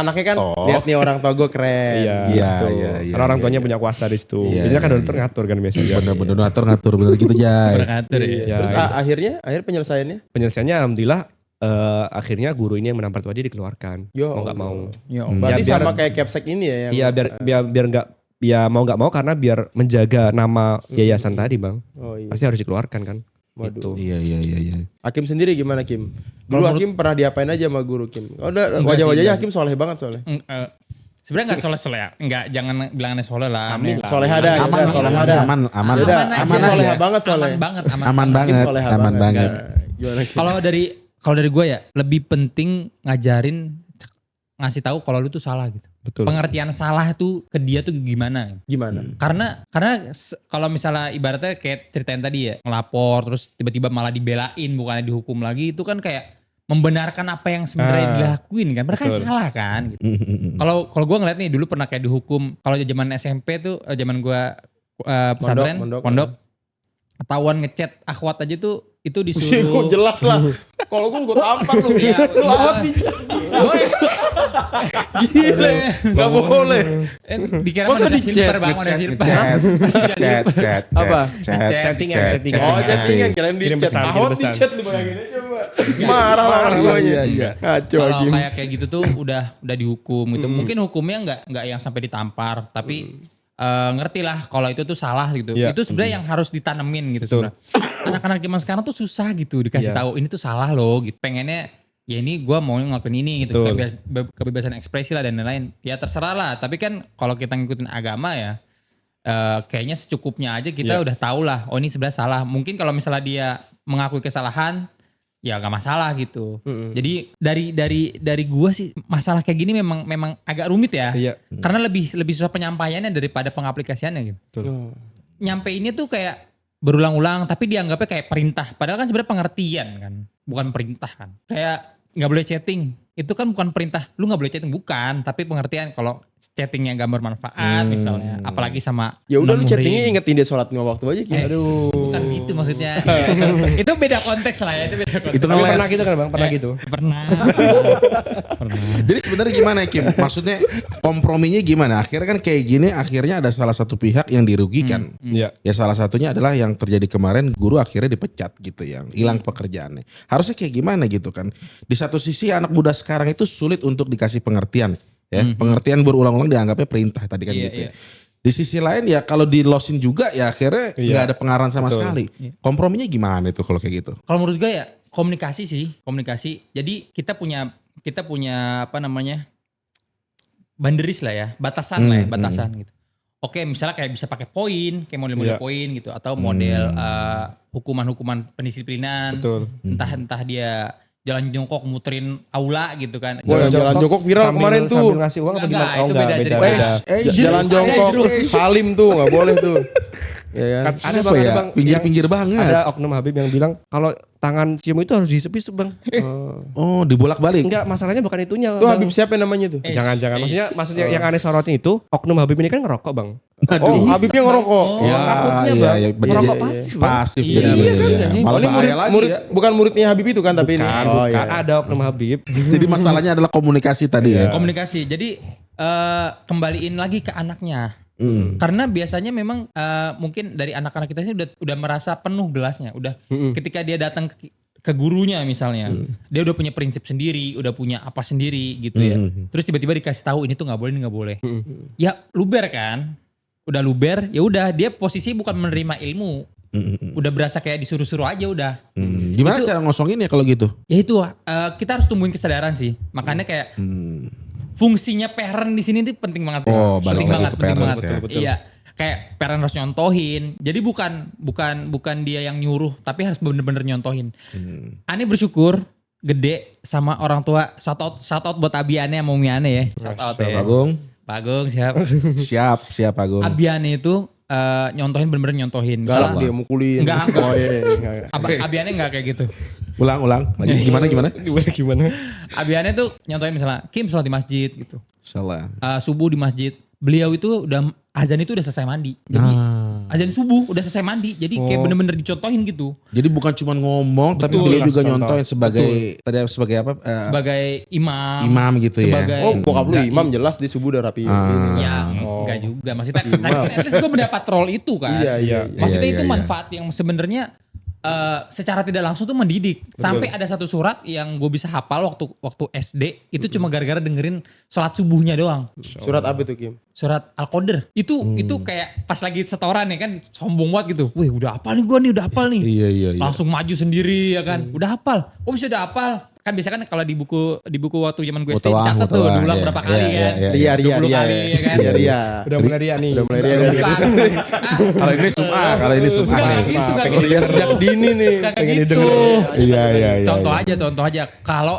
anaknya kan lihat nih orang tua gue keren. Iya. gitu. Iya. Karena orang tuanya punya kuasa di situ. Iya, Biasanya kan iya, donatur ngatur kan biasanya. Bener-bener ngatur bener gitu Jay. Ngatur ya. Ya, Terus iya. akhir penyelesaiannya? Penyelesaiannya alhamdulillah akhirnya guru ini yang menampar tadi dikeluarkan. Yo, Mau nggak mau. Ya, Berarti Ya, biar- sama kayak Capsek ini ya yang Iya biar nggak ya mau nggak mau karena biar menjaga nama yayasan tadi bang. Oh iya. Pasti harus dikeluarkan kan. Waduh. Gitu. Iya. Hakim sendiri gimana Kim? Dulu Kalau Hakim pernah diapain aja sama guru Kim? Udah Enggak wajah-wajahnya sih, Hakim soleh banget soalnya. Sebenarnya nggak soleh ya. Enggak, jangan bilang aneh soleh lah. Amin. Soleh ada, ya Aman, udah, soleh ada. aman. Udah, aja. Hakim soleh banget soleh. Aman banget. Aman Hakim banget, soleha aman banget. Gimana Kim? Kalau dari gue ya lebih penting ngajarin ngasih tahu kalau lu tuh salah gitu. Betul. Pengertian salah tuh ke dia tuh gimana? Gimana? Karena kalau misalnya ibaratnya kayak ceritain tadi ya, ngelapor terus tiba-tiba malah dibelain bukannya dihukum lagi, itu kan kayak membenarkan apa yang sebenarnya dilakuin kan. Mereka betul. salah kan gitu. Kalau gue ngeliat nih dulu pernah kayak dihukum kalau zaman SMP tuh zaman gue pesantren Mondok. pondok ketahuan ngechat akhwat aja tuh itu disuruh Jelas lah. Kalau gue tampar lu. Iya, Lu awas nih. Gile. Gak boleh. Dikira Masa Modern di Silver chat, bang, Modern Silver. Chat. Apa? Chattingan. Oh chattingan kirain di Kirim chat. pesan, Ahwat kirim di pesan. chat lu bayangin aja coba. Marah guanya. Iya. Ngaco Kalau Hakim. kayak gitu tuh udah dihukum gitu. Mungkin hukumnya nggak yang sampai ditampar, tapi ngerti lah kalau itu tuh salah gitu. Iya. Itu sebenarnya yang harus ditanemin gitu sebenarnya. Anak-anak zaman sekarang tuh susah gitu dikasih Iya. tahu ini tuh salah loh gitu. Pengennya ya ini gue mau ngelakuin ini gitu. Betul. Kebebasan ekspresi lah dan lain-lain. Ya terserah lah. Tapi kan kalau kita ngikutin agama ya kayaknya secukupnya aja kita Iya. udah tahu lah. Oh ini sebenarnya salah. Mungkin kalau misalnya dia mengakui kesalahan ya gak masalah gitu. Jadi dari gua sih masalah kayak gini memang agak rumit ya. Iya. Karena lebih susah penyampaiannya daripada pengaplikasiannya gitu. Betul. Nyampe ini tuh kayak berulang-ulang tapi dianggapnya kayak perintah. Padahal kan sebenarnya pengertian kan, bukan perintah kan. Kayak nggak boleh chatting. Itu kan bukan perintah, lu nggak boleh chatting bukan, tapi pengertian kalau chattingnya gak bermanfaat misalnya, apalagi sama Ya udah lu non-muhrim. chattingnya ingetin dia sholat 5 waktu aja. Aduh. Bukan gitu maksudnya. Itu beda konteks lah ya, itu beda konteks. Itu Tapi ngeles. pernah gitu kan bang? Pernah gitu? Pernah. Jadi sebenarnya gimana Kim? Maksudnya komprominya gimana? Akhirnya kan kayak gini, akhirnya ada salah satu pihak yang dirugikan. Iya. Ya salah satunya adalah yang terjadi kemarin, guru akhirnya dipecat gitu, yang hilang pekerjaannya. Harusnya kayak gimana gitu kan? Di satu sisi anak muda sekarang itu sulit untuk dikasih pengertian, ya. Pengertian berulang-ulang dianggapnya perintah tadi kan Iya, gitu. iya. Ya. Di sisi lain ya kalau di losin juga ya akhirnya Iya. nggak ada pengarahan sama Betul. sekali. Komprominya gimana itu kalau kayak gitu? Kalau menurut gue ya komunikasi sih, komunikasi. Jadi kita punya apa namanya boundaries lah ya, batasan lah ya, batasan gitu. Oke, misalnya kayak bisa pakai poin, kayak model-model Iya. poin gitu, atau model hukuman-hukuman pendisiplinan. Betul. Entah dia jalan jongkok muterin aula gitu kan. Wah, yang jalan jongkok viral kemarin tuh. Sambil ngasih uang apa Enggak, gimana? Oh itu enggak, beda beda. cerita. beda. Jalan jongkok Salim tuh nggak boleh tuh. Ya kan? Ada Apa bang, ya? ada bang. Pinggir-pinggir yang- banget. Ada oknum Habib yang bilang kalau tangan cium itu harus disepis bang. Oh, dibolak-balik. Enggak, masalahnya bukan itunya. Tuh Bang. Habib siapa namanya tuh? Jangan-jangan. Maksudnya yang aneh sorotin itu oknum Habib ini kan ngerokok bang. Oh, Habibnya ngerokok. Ya, takutnya, iya, Bang. iya, bener. Merokok Iya, pasif, Bang. pasif Iya, jadi. iya kan, Iya. jadi. Malah Oh, ini bahaya lagi ya. bukan muridnya Habib itu kan tapi ini. Bukan, Oh, bukan. iya. Ada oknum Habib. Jadi masalahnya adalah komunikasi tadi ya. Komunikasi. Jadi kembaliin lagi ke anaknya. Hmm. Karena biasanya memang mungkin dari anak-anak kita sih udah merasa penuh gelasnya. Udah ketika dia datang ke gurunya misalnya, dia udah punya prinsip sendiri, udah punya apa sendiri gitu ya. Terus tiba-tiba dikasih tahu ini tuh nggak boleh, ini nggak boleh. Ya luber kan, udah luber, ya udah dia posisi bukan menerima ilmu, udah berasa kayak disuruh-suruh aja udah. Gimana Itu- cara ngosongin ya kalau gitu? Ya itu kita harus tumbuhin kesadaran sih. Makanya kayak fungsinya parent di sini tuh penting banget. Oh, balik penting lagi banget, ke penting parents banget. ya. Betul. Iya, kayak parent harus nyontohin. Jadi bukan dia yang nyuruh, tapi harus bener-bener nyontohin. Ane bersyukur gede sama orang tua. Shout out buat Abiane sama Umi Ane ya. Shout out Siap, ya. Agung. Pak Agung siap. Siap Agung. Abiane itu nyontohin bener-bener nyontohin. Galak Misalnya- dia mukulin. Enggak. Oh iya. Enggak. Abiane enggak kayak gitu. Ulang. Lagi gimana? Gimana? Abiane tuh nyontohin misalnya Kim sholat di masjid gitu. Salah. Subuh di masjid. Beliau itu udah azan itu udah selesai mandi. Jadi azan subuh udah selesai mandi. Jadi kayak bener-bener dicontohin gitu. Jadi bukan cuma ngomong, tapi Betul, beliau juga kasih nyontoin sebagai tadi sebagai apa? Sebagai imam. Imam gitu ya. Sebagai Oh, bokap lu dai. imam jelas di subuh udah rapi. Ini. Ya enggak juga. Maksudnya at least gue mendapat role itu kan. Iya. Maksudnya Iya, itu iya. manfaat yang sebenarnya secara tidak langsung tuh mendidik. Sampai ada satu surat yang gue bisa hafal waktu SD. Itu cuma gara-gara dengerin sholat subuhnya doang. Surat apa tuh Kim? Surat Al-Qadr. Itu kayak pas lagi setoran ya kan sombong banget gitu. Wih udah hafal nih gue nih, udah hafal nih. Iya. Langsung maju sendiri ya kan. Udah hafal. Oh bisa udah hafal. Kan biasa kan kalau di buku waktu zaman gue SD Mutawah, dicatat tuh mutawah, diulang iya, berapa kali iya, kan. iya, 20 kali ya kan. Iya. Udah mulai ria nih. Udah mulai ria. Bukan. Kalau ini sum'ah, kalau ini sum'ah Bukan nih. gitu, kan Pengen lihat sejak dini nih. Kayak pengen gitu. Iya. Contoh aja. Kalau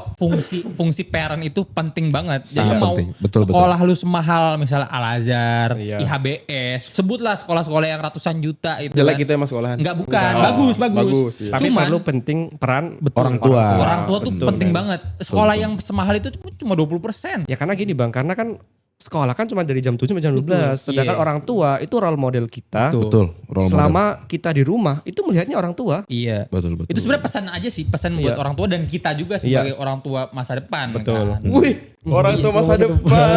fungsi parent itu penting banget. Jadi Sangat mau penting. Betul. sekolah lu semahal misalnya Al-Azhar, Iya. IHBS, sebutlah sekolah-sekolah yang ratusan juta itu. Jelek kan. kita emang sekolahan. Enggak bukan, Enggak. bagus. Iya. Tapi Cuman perlu penting peran Orang tua. orang tua tuh Betul, penting men. banget. Sekolah yang semahal itu cuma 20%. Ya karena gini bang, karena kan sekolah kan cuma dari jam 7 sampai jam 12. Sedangkan Iya. orang tua itu role model kita. Betul. Betul. Role model. Selama kita di rumah itu melihatnya orang tua. Iya. Betul. Itu sebenarnya pesan aja sih, pesan buat Iya. orang tua dan kita juga sebagai Iya. orang tua masa depan. Betul. Kan? Wih, orang tua masa depan.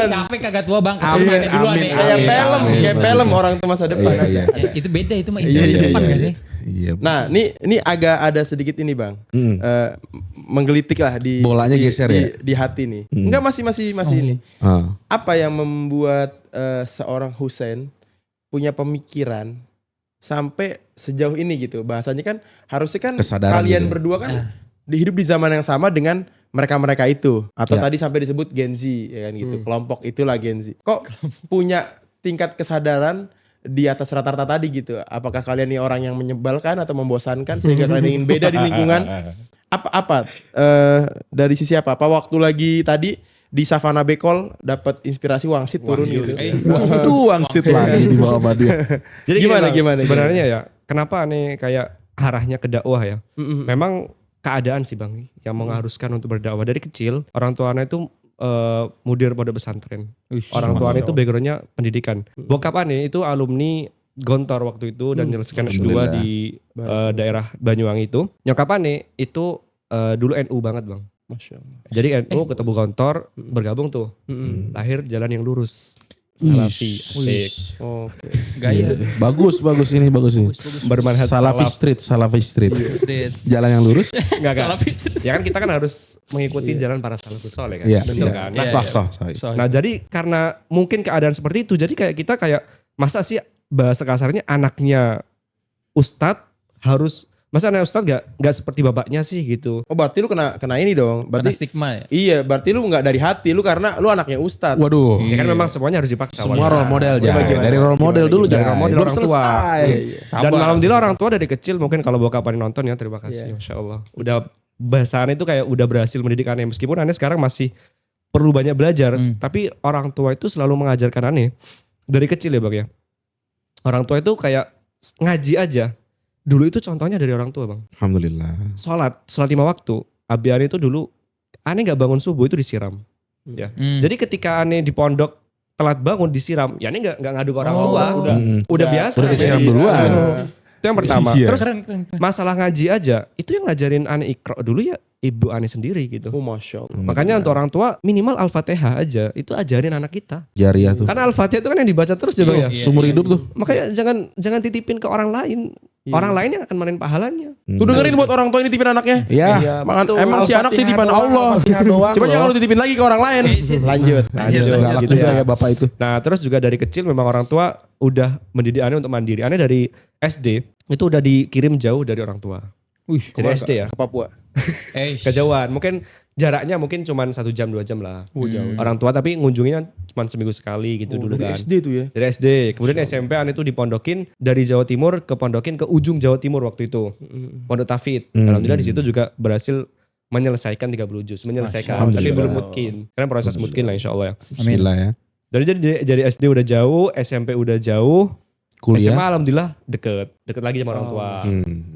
Capek kagak tua bang, Amin, keturunan dulu amin, aneh. Kayak Amin, film, amin. kayak film orang tua masa depan. Iya. Itu beda itu mah Iya, istilah iya, masa depan iya. gak sih? Iya. Nah, ini agak ada sedikit ini bang, menggelitik lah di Bolanya di- geser di, ya? di hati nih. Enggak masih ini. Ah. Apa yang membuat seorang Hussein punya pemikiran sampai sejauh ini gitu? Bahasanya kan harusnya kan Kesadaran kalian gitu ya. berdua kan hidup di zaman yang sama dengan mereka-mereka itu, atau Ya. tadi sampai disebut Gen Z ya kan gitu. Kelompok itulah Gen Z. Kok punya tingkat kesadaran di atas rata-rata tadi gitu? Apakah kalian ini orang yang menyebalkan atau membosankan sehingga kalian ingin beda di lingkungan? Apa dari sisi apa waktu lagi tadi di Savana Bekol dapat inspirasi wangsit turun gitu. Waduh, wangsit lagi di bawah Badu. Jadi Gimana, gini, Bang, gimana, sebenarnya ya kenapa nih kayak arahnya ke dakwah ya? Mm-mm. Memang keadaan sih Bang yang mengharuskan untuk berdakwah dari kecil. Orang tua Ane itu mudir pondok pesantren. Orang tua Ane itu backgroundnya pendidikan. Bokap Ane itu alumni Gontor waktu itu dan menyelesaikan S2 Alhamdulillah. di daerah Banyuwangi itu. Nyokap Ane itu dulu NU banget Bang. Masya Allah. Jadi NU ketemu Gontor bergabung tuh. Mm-mm. Lahir jalan yang lurus. Salafi. Asik. Oke. Gaya. Bagus ini. Bermanhaj Salafi salaf. Street. Jalan yang lurus. Enggak. Ya kan kita kan harus mengikuti jalan para salafus soleh kan. Iya. Betul iya. kan? Iya, Sah. Nah jadi karena mungkin keadaan seperti itu, jadi kayak kita kayak masa sih bahasa kasarnya anaknya ustadz harus, masa anak ustadz gak seperti bapaknya sih gitu. Oh berarti lu kena ini dong. Karena Berarti stigma ya. iya, berarti lu nggak dari hati lu karena lu anaknya ustadz. Waduh. Ya kan memang semuanya harus dipaksa. Semua awalnya. role model Gimana, aja. gimana? Dari role model Gimana, dulu Dari Jai. role model Belum orang tua. selesai. Iya, iya. Dan Sabar. alhamdulillah orang tua dari kecil mungkin kalau bokap Ane nonton ya terima kasih, Iya. Masya Allah. Udah bahasa Ane itu kayak udah berhasil mendidik Ane meskipun Ane sekarang masih perlu banyak belajar, tapi orang tua itu selalu mengajarkan Ane dari kecil ya Bang ya. Orang tua itu kayak ngaji aja. Dulu itu contohnya dari orang tua Bang. Alhamdulillah. Sholat 5 waktu. Abi Ane itu dulu Ane nggak bangun subuh itu disiram. Ya. Jadi ketika Ane di pondok telat bangun disiram, ya Ane nggak ngadu ke orang tua. Udah biasa. Udah disiram Jadi, duluan. Itu yang pertama. Iya. Terus Keren. masalah ngaji aja, itu yang ngajarin Ane Iqra dulu ya ibu Ane sendiri gitu. Oh Masya Allah. Makanya untuk orang tua minimal Al-Fatihah aja itu ajarin anak kita. Jariah tuh. Karena Al-Fatihah itu kan yang dibaca terus ya Bang ya. Iya. Sumur hidup tuh. Makanya jangan titipin ke orang lain. Iya. Orang lain yang akan mainin pahalanya. Tuh dengerin buat orang tua ini titipin anaknya. Iya. betul. Emang si anak Al-Fatihah titipan doang, Allah. Al-Fatihah doang Coba loh. jangan lu titipin lagi ke orang lain. Lanjut. Galak gitu juga ya. ya bapak itu. Nah terus juga dari kecil memang orang tua udah mendidik Ane untuk mandiri. Ane dari SD itu udah dikirim jauh dari orang tua. Wih, Dari SD ya. Ke Papua. Kejauhan. Mungkin jaraknya mungkin cuma 1 jam 2 jam lah. Jauh. Orang tua tapi ngunjunginya cuma seminggu sekali gitu dulu dari kan. SD tuh ya. Dari SD. Kemudian SMP Ane itu dipondokin dari Jawa Timur ke pondokin ke ujung Jawa Timur waktu itu. Pondok Tafid. Alhamdulillah di situ juga berhasil menyelesaikan 30 juz. Menyelesaikan. Masya Tapi Allah. belum mutkin. Karena proses mutkin lah insya Allah ya. Bismillah ya. Dari SD udah jauh, SMP udah jauh. Kuliah. SMA alhamdulillah deket lagi sama orang tua.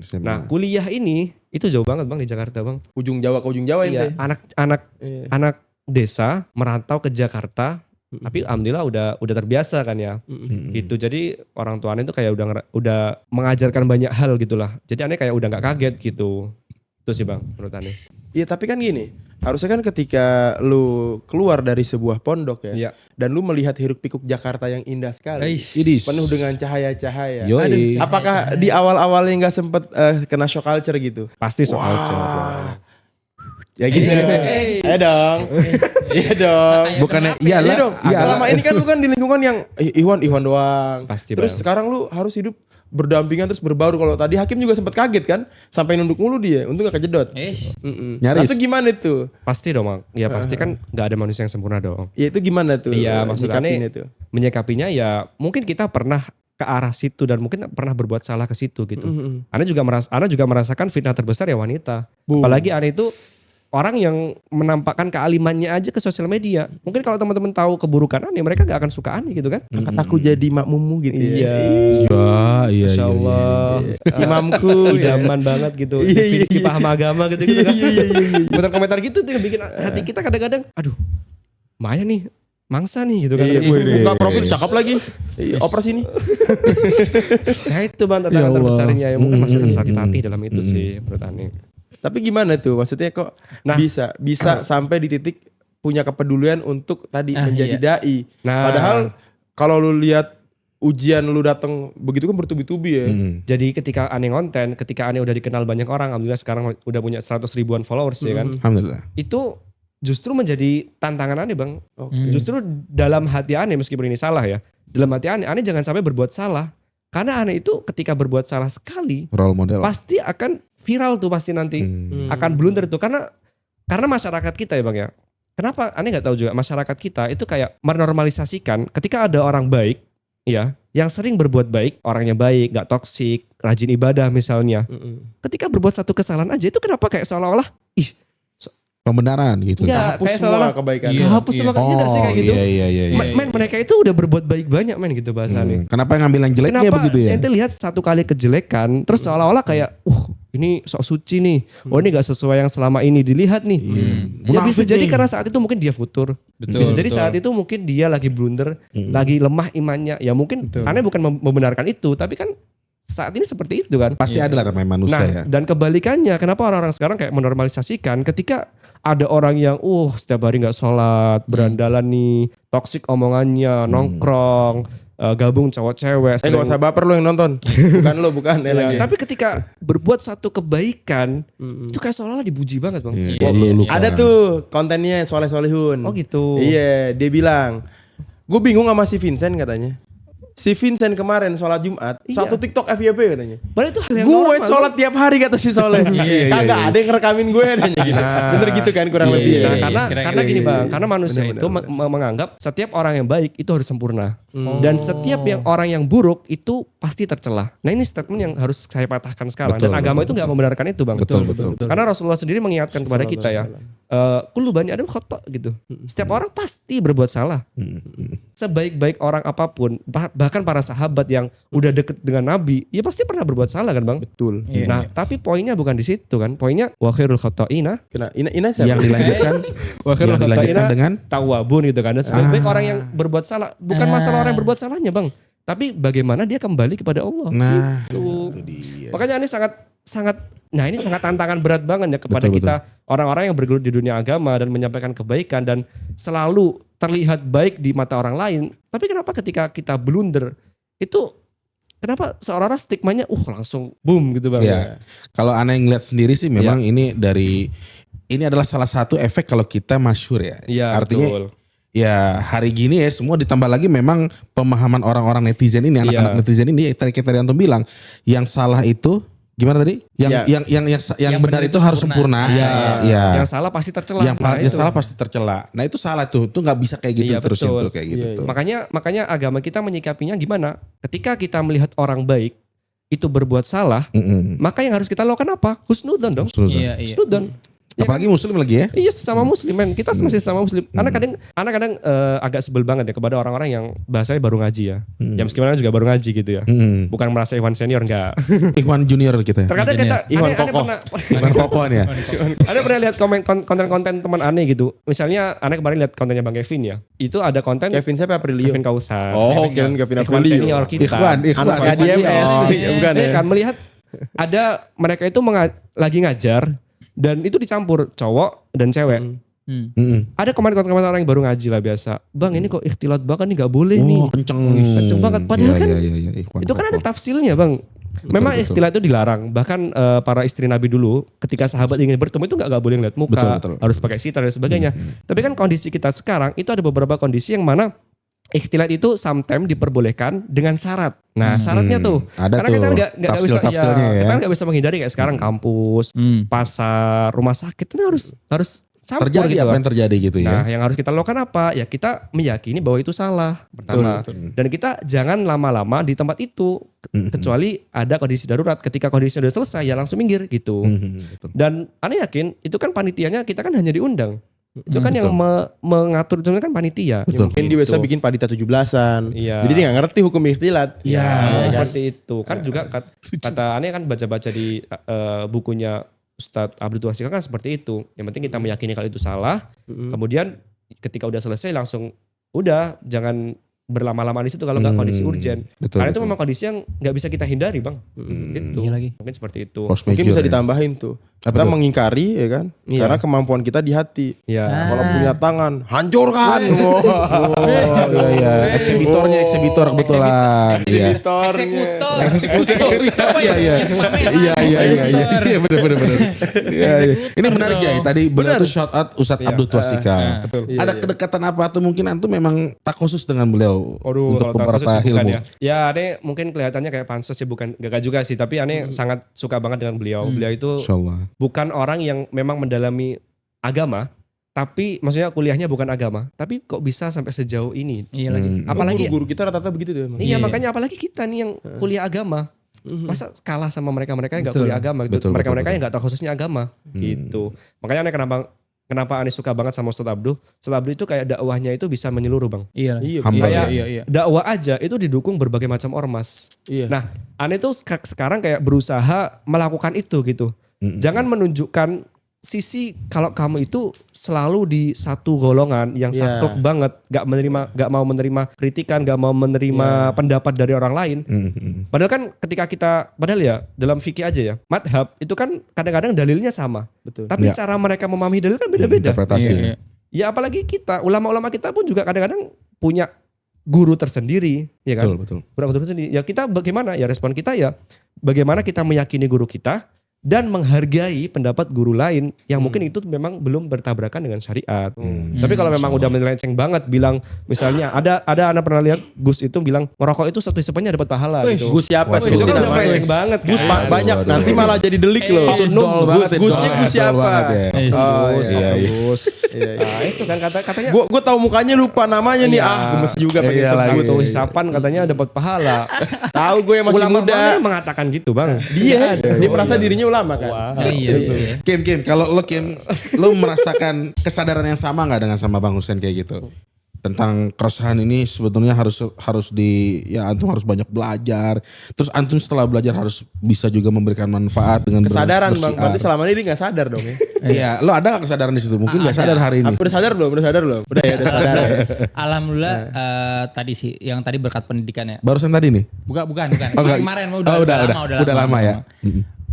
SMA. Nah kuliah ini itu jauh banget Bang di Jakarta Bang. Ujung Jawa ke ujung Jawa Iya, ente. anak Iya. desa merantau ke Jakarta, tapi alhamdulillah udah terbiasa kan ya. Gitu. Jadi orang tuanya itu kayak udah mengajarkan banyak hal gitulah. Jadi aneh kayak udah nggak kaget gitu. Itu sih Bang menurut aneh. Iya tapi kan gini, harusnya kan ketika lu keluar dari sebuah pondok ya, Iya. dan lu melihat hiruk pikuk Jakarta yang indah sekali, Idis. penuh dengan cahaya-cahaya. Yoi. Apakah di awal-awalnya nggak sempet kena shock culture gitu? Pasti soal Ya gitu. Ayo dong. Iya dong. Bukannya Iya iyalah. dong. Selama ini kan lu kan di lingkungan yang Iwan doang. Pasti, Terus Bang. sekarang lu harus hidup berdampingan terus berbaur. Kalau tadi Hakim juga sempat kaget kan, sampai nunduk mulu dia. Untung gak kejedot. Nyaris. Itu gimana tuh? Pasti dong Bang. Ya pasti kan nggak ada manusia yang sempurna dong. Ya itu gimana tuh? Iya maksudnya nyikapinnya aneh tuh. menyikapinya ya mungkin kita pernah ke arah situ dan mungkin pernah berbuat salah ke situ gitu. Ana juga merasakan fitnah terbesar ya wanita. Apalagi Ana itu orang yang menampakkan kealimannya aja ke sosial media. Mungkin kalau teman-teman tahu keburukan Ani, mereka gak akan suka Ani gitu kan. Angkat aku jadi makmummu gitu ya. Iya. Iya. Masya Allah. Imamku. Idaman banget gitu. Iya, iya, Definisi iya. paham agama gitu kan. Komentar-komentar gitu tuh yang bikin hati kita kadang-kadang, aduh Maya nih mangsa nih gitu kan. Iya, buka profil cakep lagi. Iya, operasi ini. Nah itu Bang Ya tantangan Allah. terbesarnya ya mungkin masih harus hati-hati dalam itu sih menurut Ane. Tapi gimana tuh? Maksudnya kok Nah. bisa sampai di titik punya kepedulian untuk tadi menjadi dai. Nah. Padahal kalau lu lihat ujian lu datang begitu kan bertubi-tubi ya. Jadi ketika Ane ngonten, ketika Ane udah dikenal banyak orang, alhamdulillah sekarang udah punya 100 ribuan followers ya kan. Alhamdulillah. Itu justru menjadi tantangan Ane Bang. Oke. Justru dalam hati Ane meskipun ini salah ya. Dalam hati Ane jangan sampai berbuat salah. Karena Ane itu ketika berbuat salah sekali, Role model. pasti akan viral tuh pasti nanti. Akan blunder tuh karena masyarakat kita ya Bang ya. Kenapa Ane nggak tahu juga masyarakat kita itu kayak menormalisasikan ketika ada orang baik ya, yang sering berbuat baik, orangnya baik, nggak toksik, rajin ibadah misalnya. Ketika berbuat satu kesalahan aja itu kenapa kayak seolah-olah Pembenaran gitu. Iya, Hapus kayak semua seolah-olah kebaikan. Iya. hapus semua nggak sih kayak gitu. Iya. Men mereka itu udah berbuat baik banyak men gitu bahasannya. Kenapa ngambil yang jeleknya Kenapa begitu ya? ente lihat satu kali kejelekan terus seolah-olah kayak ini sok suci nih. Oh ini gak sesuai yang selama ini dilihat nih. Ya bisa Munafik jadi nih. karena saat itu mungkin dia futur. Betul, Bisa jadi betul. saat itu mungkin dia lagi blunder, lagi lemah imannya. Ya mungkin Ane bukan membenarkan itu, tapi kan saat ini seperti itu kan. Pasti ada lah namanya manusia Nah, ya. dan kebalikannya, kenapa orang-orang sekarang kayak menormalisasikan ketika ada orang yang setiap hari nggak sholat, berandalan nih, toksik omongannya, nongkrong, gabung cowok cewek. Gak usah baper lo yang nonton. Bukan Ya, lagi. tapi ketika berbuat satu kebaikan, itu kayak seolah-olah dipuji banget Bang. Iya, lu Ada kan. tuh kontennya soleh-solehun. Oh gitu. Iya, dia bilang, gue bingung sama si Vincent katanya. Si Vincent kemarin sholat Jumat, Iya. satu TikTok FYP katanya. Padahal itu hal yang Gue normal. sholat tiap hari kata si Soleh. Kagak ada yang ngerekamin gue katanya gitu. Bener gitu kan kurang Iya, lebih ya. Nah, iya, karena kira-kira karena gini gitu. Bang, karena manusia Benar, itu benar. menganggap setiap orang yang baik itu harus sempurna. Dan setiap orang yang buruk itu pasti tercela. Nah, ini statement yang harus saya patahkan sekarang. Betul, dan agama betul, itu nggak membenarkan itu Bang. Betul, betul. Karena Rasulullah sendiri mengingatkan kepada kita ya. Kullu bani Adam khata gitu. Setiap orang pasti berbuat salah. Sebaik-baik orang apapun, bahkan para sahabat yang udah deket dengan Nabi, ya pasti pernah berbuat salah kan Bang? Betul. Iya, Nah, iya. tapi poinnya bukan di situ kan. Poinnya wa khairul khata'ina Kena Ina siapa? Yang dilanjutkan wa khairul yang dilanjutkan khata'ina dengan tawabun gitu kan. Dan sebaik-baik orang yang berbuat salah, bukan masalah orang yang berbuat salahnya Bang, tapi bagaimana dia kembali kepada Allah. nah Gitu. itu dia. Makanya ini ini sangat tantangan berat banget ya kepada Betul, kita orang-orang yang bergelut di dunia agama dan menyampaikan kebaikan dan selalu terlihat baik di mata orang lain. Tapi kenapa ketika kita blunder itu kenapa seolah-olah stigmanya langsung boom gitu Bang. Ya. Kalau Ana yang ngeliat sendiri sih memang ini adalah salah satu efek kalau kita masyhur ya. Iya, Artinya betul. ya hari gini ya semua ditambah lagi memang pemahaman orang-orang netizen ini, anak-anak Iya. netizen ini kayak tadi Antum bilang, yang salah itu gimana tadi? Yang Ya. yang benar itu harus sempurna. Iya. Iya. Yang salah pasti tercela. Yang Nah, itu. salah pasti tercela. Nah itu salah tuh nggak bisa kayak gitu Iya, terus betul. tuh kayak gitu Iya, tuh. Makanya agama kita menyikapinya gimana? Ketika kita melihat orang baik itu berbuat salah, maka yang harus kita lakukan apa? Husnudzon dong. Terus. Iya, iya. Husnudzon. Ya kan? Apalagi muslim lagi ya. Iya sama muslim men. Kita masih sama muslim. Anak kadang agak sebel banget ya kepada orang-orang yang bahasanya baru ngaji ya. Ya meskipun anak juga baru ngaji gitu ya. Bukan merasa Iwan senior enggak. Ikhwan junior kita. Terkadang kita Iwan aneh Kokoh. pernah Ikhwan kokoh ya. ada pernah lihat konten-konten teman aneh gitu. Misalnya aneh kemarin lihat kontennya Bang Kevin ya. Itu ada konten Kevin siapa Aprilio? Kevin Kausan. Oh, Kevin Ikhwan Aprilio. senior kita. Anak Ikhwan KDMS. senior. Bukan ya? Kan melihat ada mereka itu lagi ngajar dan itu dicampur cowok dan cewek. Ada komentar orang yang baru ngaji lah biasa. Bang ini kok ikhtilat banget nih gak boleh nih. Kenceng banget. Padahal kan Ikhwan itu kan ada kokoh. tafsirnya Bang. Memang betul. ikhtilat itu dilarang. Bahkan para istri Nabi dulu ketika sahabat ingin bertemu itu gak boleh ngeliat muka. Betul. Harus pakai sitar dan sebagainya. Tapi kan kondisi kita sekarang itu ada beberapa kondisi yang mana ikhtilat itu sometimes diperbolehkan dengan syarat. Nah syaratnya tuh. Ada Karena tuh kita nggak bisa tafsir-tafsirnya ya. kita nggak bisa menghindari kayak sekarang kampus, pasar, rumah sakit itu harus campur Terjadi gitu apa kan. yang terjadi gitu ya. Nah, yang harus kita lakukan apa? Ya kita meyakini bahwa itu salah pertama. Dan kita jangan lama-lama di tempat itu kecuali ada kondisi darurat. Ketika kondisinya udah selesai ya langsung minggir gitu. Betul. Dan aneh yakin itu kan panitianya kita kan hanya diundang. Itu kan yang mengatur itu kan panitia. Betul. Mungkin dia biasa bikin panitia 17-an. Iya. Jadi dia gak ngerti hukum ikhtilat. Ya, seperti itu. Kan juga kata aneh kan baca-baca di bukunya Ustadz Abdul Tuasikal kan seperti itu. Yang penting kita meyakini kalau itu salah. Kemudian ketika udah selesai langsung udah jangan berlama-lama di situ kalau nggak kondisi urgent. Betul, Karena itu betul. memang kondisi yang nggak bisa kita hindari, Bang. Gitu. Iya lagi. Mungkin seperti itu. Force Mungkin major bisa ya. ditambahin tuh. Apa Kita tuh? mengingkari ya kan. Iya. Karena kemampuan kita di hati. Ya. Kalau punya tangan, hancurkan. Oh iya, eksibitor kebetulan. Iya. Eksekutor. Apa ya? Iya. Iya Eksekutor. benar. Iya. Ini menarik ya. Tadi beliau tuh shout out Ustadz Abdul Twasikal. Betul. Ada kedekatan apa atau mungkin antum memang tak khusus dengan beliau Aduh, untuk kalau beberapa tak khusus sih bukan ilmu? ya. Ya, aneh mungkin kelihatannya kayak pansos ya, bukan gak juga sih, tapi aneh sangat suka banget dengan beliau. Beliau itu Insyaallah. bukan orang yang memang mendalami agama, tapi maksudnya kuliahnya bukan agama, tapi kok bisa sampai sejauh ini. Iya lagi. Apalagi guru kita rata-rata begitu tuh emang. iya, Iya. makanya apalagi kita nih yang kuliah agama. Masa kalah sama mereka-mereka yang gak Betul. kuliah agama gitu. Betul, Mereka-mereka betul, yang gak tahu khususnya agama gitu. Makanya aneh kenapa aneh suka banget sama Ustadz Abdul. Ustadz Abdul itu kayak dakwahnya itu bisa menyeluruh, Bang. Iya lagi. Iya, Hamba Kayak Iya. dakwah aja itu didukung berbagai macam ormas. Iya. Nah, aneh tuh sekarang kayak berusaha melakukan itu gitu. Jangan menunjukkan sisi kalau kamu itu selalu di satu golongan yang Iya. saklek banget, gak mau menerima kritikan, gak mau menerima pendapat dari orang lain. Padahal kan padahal ya dalam fikih aja ya, madhab itu kan kadang-kadang dalilnya sama. Betul. Tapi Ya. cara mereka memahami dalil kan beda-beda. Interpretasi. Iya. Ya apalagi kita, ulama-ulama kita pun juga kadang-kadang punya guru tersendiri, ya kan? Betul. Guru tersendiri. Ya kita bagaimana? Ya respon kita ya bagaimana kita meyakini guru kita dan menghargai pendapat guru lain yang mungkin itu memang belum bertabrakan dengan syariat. Tapi kalau memang udah melenceng banget bilang misalnya ada anak pernah lihat Gus itu bilang merokok itu satu hisapannya dapat pahala gitu. Gus siapa Waduh. sih? itu kan udah namanya? melenceng banget. Gus kan? banyak Waduh. nanti malah jadi delik loh. Itu dol banget ya, Gusnya dol Gus siapa? banget ya. Oh, Gus, iya, iya. Gus. Iya, iya. Nah, itu kan katanya Gue tahu mukanya lupa namanya nih. Gemes juga pengen Iya, sebut. lagi. satu hisapan katanya dapat pahala. Tahu gue yang masih Ulama muda. mana yang mengatakan gitu, Bang? Dia merasa dirinya ulama kan. Iya. Kim, kalau lo merasakan kesadaran yang sama nggak dengan sama Bang Hussein kayak gitu? Tentang keresahan ini sebetulnya harus antum harus banyak belajar. Terus antum setelah belajar harus bisa juga memberikan manfaat dengan Kesadaran Bang. bersiar. Berarti selama ini dia gak sadar dong ya. Iya, lo ada gak kesadaran di situ? Mungkin nggak sadar hari ini. Udah sadar belum? Udah sadar Iya. ya. Alhamdulillah tadi sih yang tadi berkat pendidikan ya. Barusan tadi nih. Bukan. Oh, enggak. Kemarin Udah lama ya.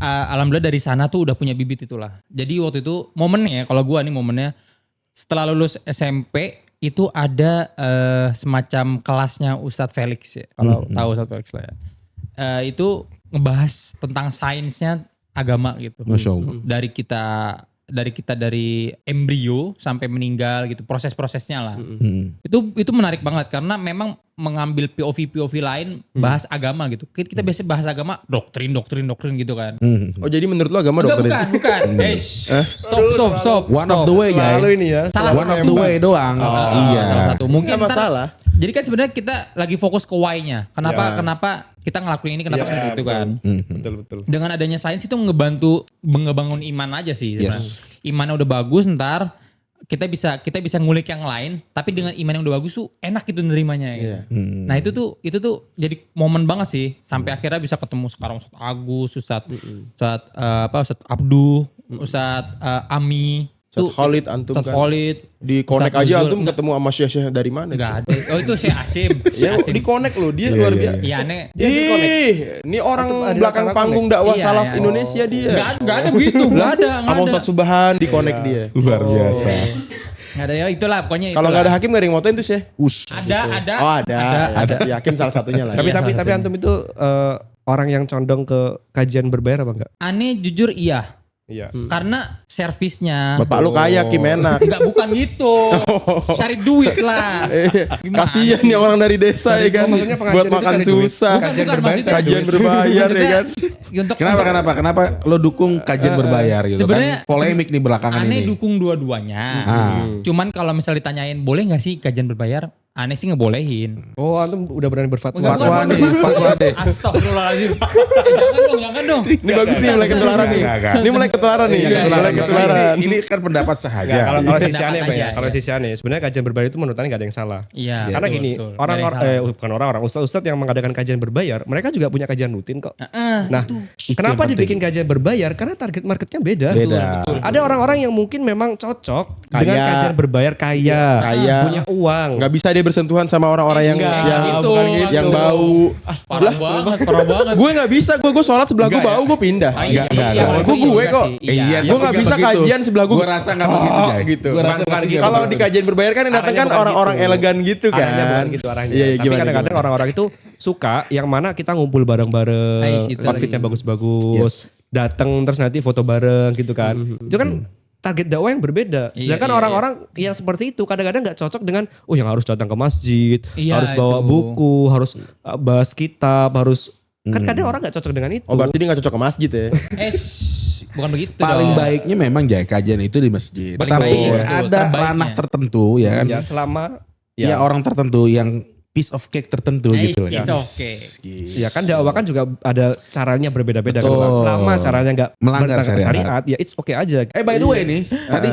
Alhamdulillah dari sana tuh udah punya bibit itulah. Jadi waktu itu momennya kalau gua nih momennya setelah lulus SMP itu ada semacam kelasnya Ustadz Felix ya. Kalau tahu Ustadz Felix lah ya. Itu ngebahas tentang sainsnya agama gitu. Masya Allah. Dari kita dari embrio sampai meninggal gitu, proses-prosesnya lah. Hmm. Itu menarik banget karena memang mengambil POV lain bahas agama gitu. Kita biasa bahas agama doktrin gitu kan. Oh jadi menurut lo agama Enggak, dokter? bukan. Stop. One of the way guys. Selalu ini ya. Salah One of the way doang. Iya. Salah satu. Mungkin Nggak ntar- masalah. Jadi kan sebenarnya kita lagi fokus ke why-nya. Kenapa kita ngelakuin ini, kenapa Ya, gitu kan. Betul. Dengan adanya sains itu ngebangun iman aja sih sebenarnya. Yes. Imannya udah bagus, ntar kita bisa ngulik yang lain, tapi dengan iman yang udah bagus tuh enak gitu nerimanya gitu. Iya. Nah itu tuh jadi momen banget sih sampai akhirnya bisa ketemu sekarang Ustadz Agus, Ustadz Abdu, Ustadz Ami, Ustadz Khalid antum Ustadz kan. Khalid. Di connect Ustadz aja Nuzul. antum ketemu sama syekh dari mana? Enggak ada. Oh itu si Asim. Ya di connect loh dia luar biasa. Iya aneh. Ini orang ada belakang acara panggung connect. dakwah Iya, salaf iya. Indonesia dia. Enggak ada begitu, enggak ada. Sama Ustadz Subhan di connect dia. Luar biasa. Enggak ada ya itulah pokoknya Kalau itulah. nggak ada hakim nggak ada yang motoin tuh sih. Ada. Oh ada. Si hakim salah satunya lah. Tapi Iya, tapi salah satunya. antum itu orang yang condong ke kajian berbayar apa enggak? Aneh jujur iya. Iya. Karena servisnya Bapak lu kaya Kim enak. enggak bukan gitu. Cari duit lah. Gimana? Kasian nih orang dari desa ya kan. maksudnya pengajian Buat itu makan cari duit. susah. Kajian Bukan, berbayar, maksudnya- Kajian berbayar ya kan. Untuk Kenapa lo dukung kajian berbayar gitu Sebenarnya- kan? Polemik nih belakangan Aneh ini. dukung dua-duanya. Cuman Cuman kalau misal ditanyain boleh nggak sih kajian berbayar? Aneh sih ngebolehin. Oh, antum udah berani berfatwa. Enggak, Fatwa bukan, nih, bukan. fatwa deh. Astagfirullahaladzim. Jangan dong. Ini bagus nih mulai ketularan nih. Enggak. Ini mulai ketularan nih. Iya, Mulai ketularan. Ini kan pendapat sahaja. Ya, kalau sisi Pendapat aneh Bang, ya. aja, Kalau iya. sisi aneh, sebenarnya kajian berbayar itu menurut aneh gak ada yang salah. Iya. Karena betul, gini, betul. bukan orang-orang, ustadz-ustadz yang mengadakan kajian berbayar, mereka juga punya kajian rutin kok. Nah, Itu kenapa yang penting. dibikin kajian berbayar? Karena target marketnya beda. Beda. Ada orang-orang yang mungkin memang cocok dengan Kaya. kajian berbayar kaya, Kaya. punya uang. Nggak bisa dia bersentuhan sama orang-orang yang Enggak, yang gitu, yang gitu. bau. Parah banget, parah banget. Gue nggak bisa, gue sholat sebelah gue bau, gue pindah. Iya, Enggak, iya, enggak. Gue juga kok. sih, iya. Gue nggak bisa kajian sebelah gue. Gue rasa nggak begitu, Jay. Gitu. Gua rasa Bukan masih gitu. nggak Kalau begitu. di kajian berbayar kan yang datang Arahnya kan bukan orang-orang gitu. elegan gitu kan. Arahnya bukan gitu arahnya. Iya, Tapi gimana, kadang-kadang gimana? orang-orang itu suka yang mana kita ngumpul bareng-bareng, Itu outfitnya lagi. bagus-bagus, datang terus nanti foto bareng gitu kan. Itu kan target dakwah yang berbeda. Iya, Sedangkan iya, orang-orang yang seperti itu kadang-kadang nggak cocok dengan yang harus datang ke masjid, Iya, harus bawa itu. buku, harus bahas kitab, harus kan kadang orang nggak cocok dengan itu. Oh berarti dia nggak cocok ke masjid ya? Bukan begitu Paling dong. baiknya memang Jay kajian itu di masjid. Paling Tapi baik, betul. ada Terbaiknya. ranah tertentu ya kan. Ya selama Ya orang tertentu yang piece of cake tertentu gitu It's kan. okay. Ya kan dakwah kan juga ada caranya berbeda-beda kan. Betul. Bang. Selama caranya nggak Melanggar bertentangan syariat. ya it's okay aja. By the way nih, tadi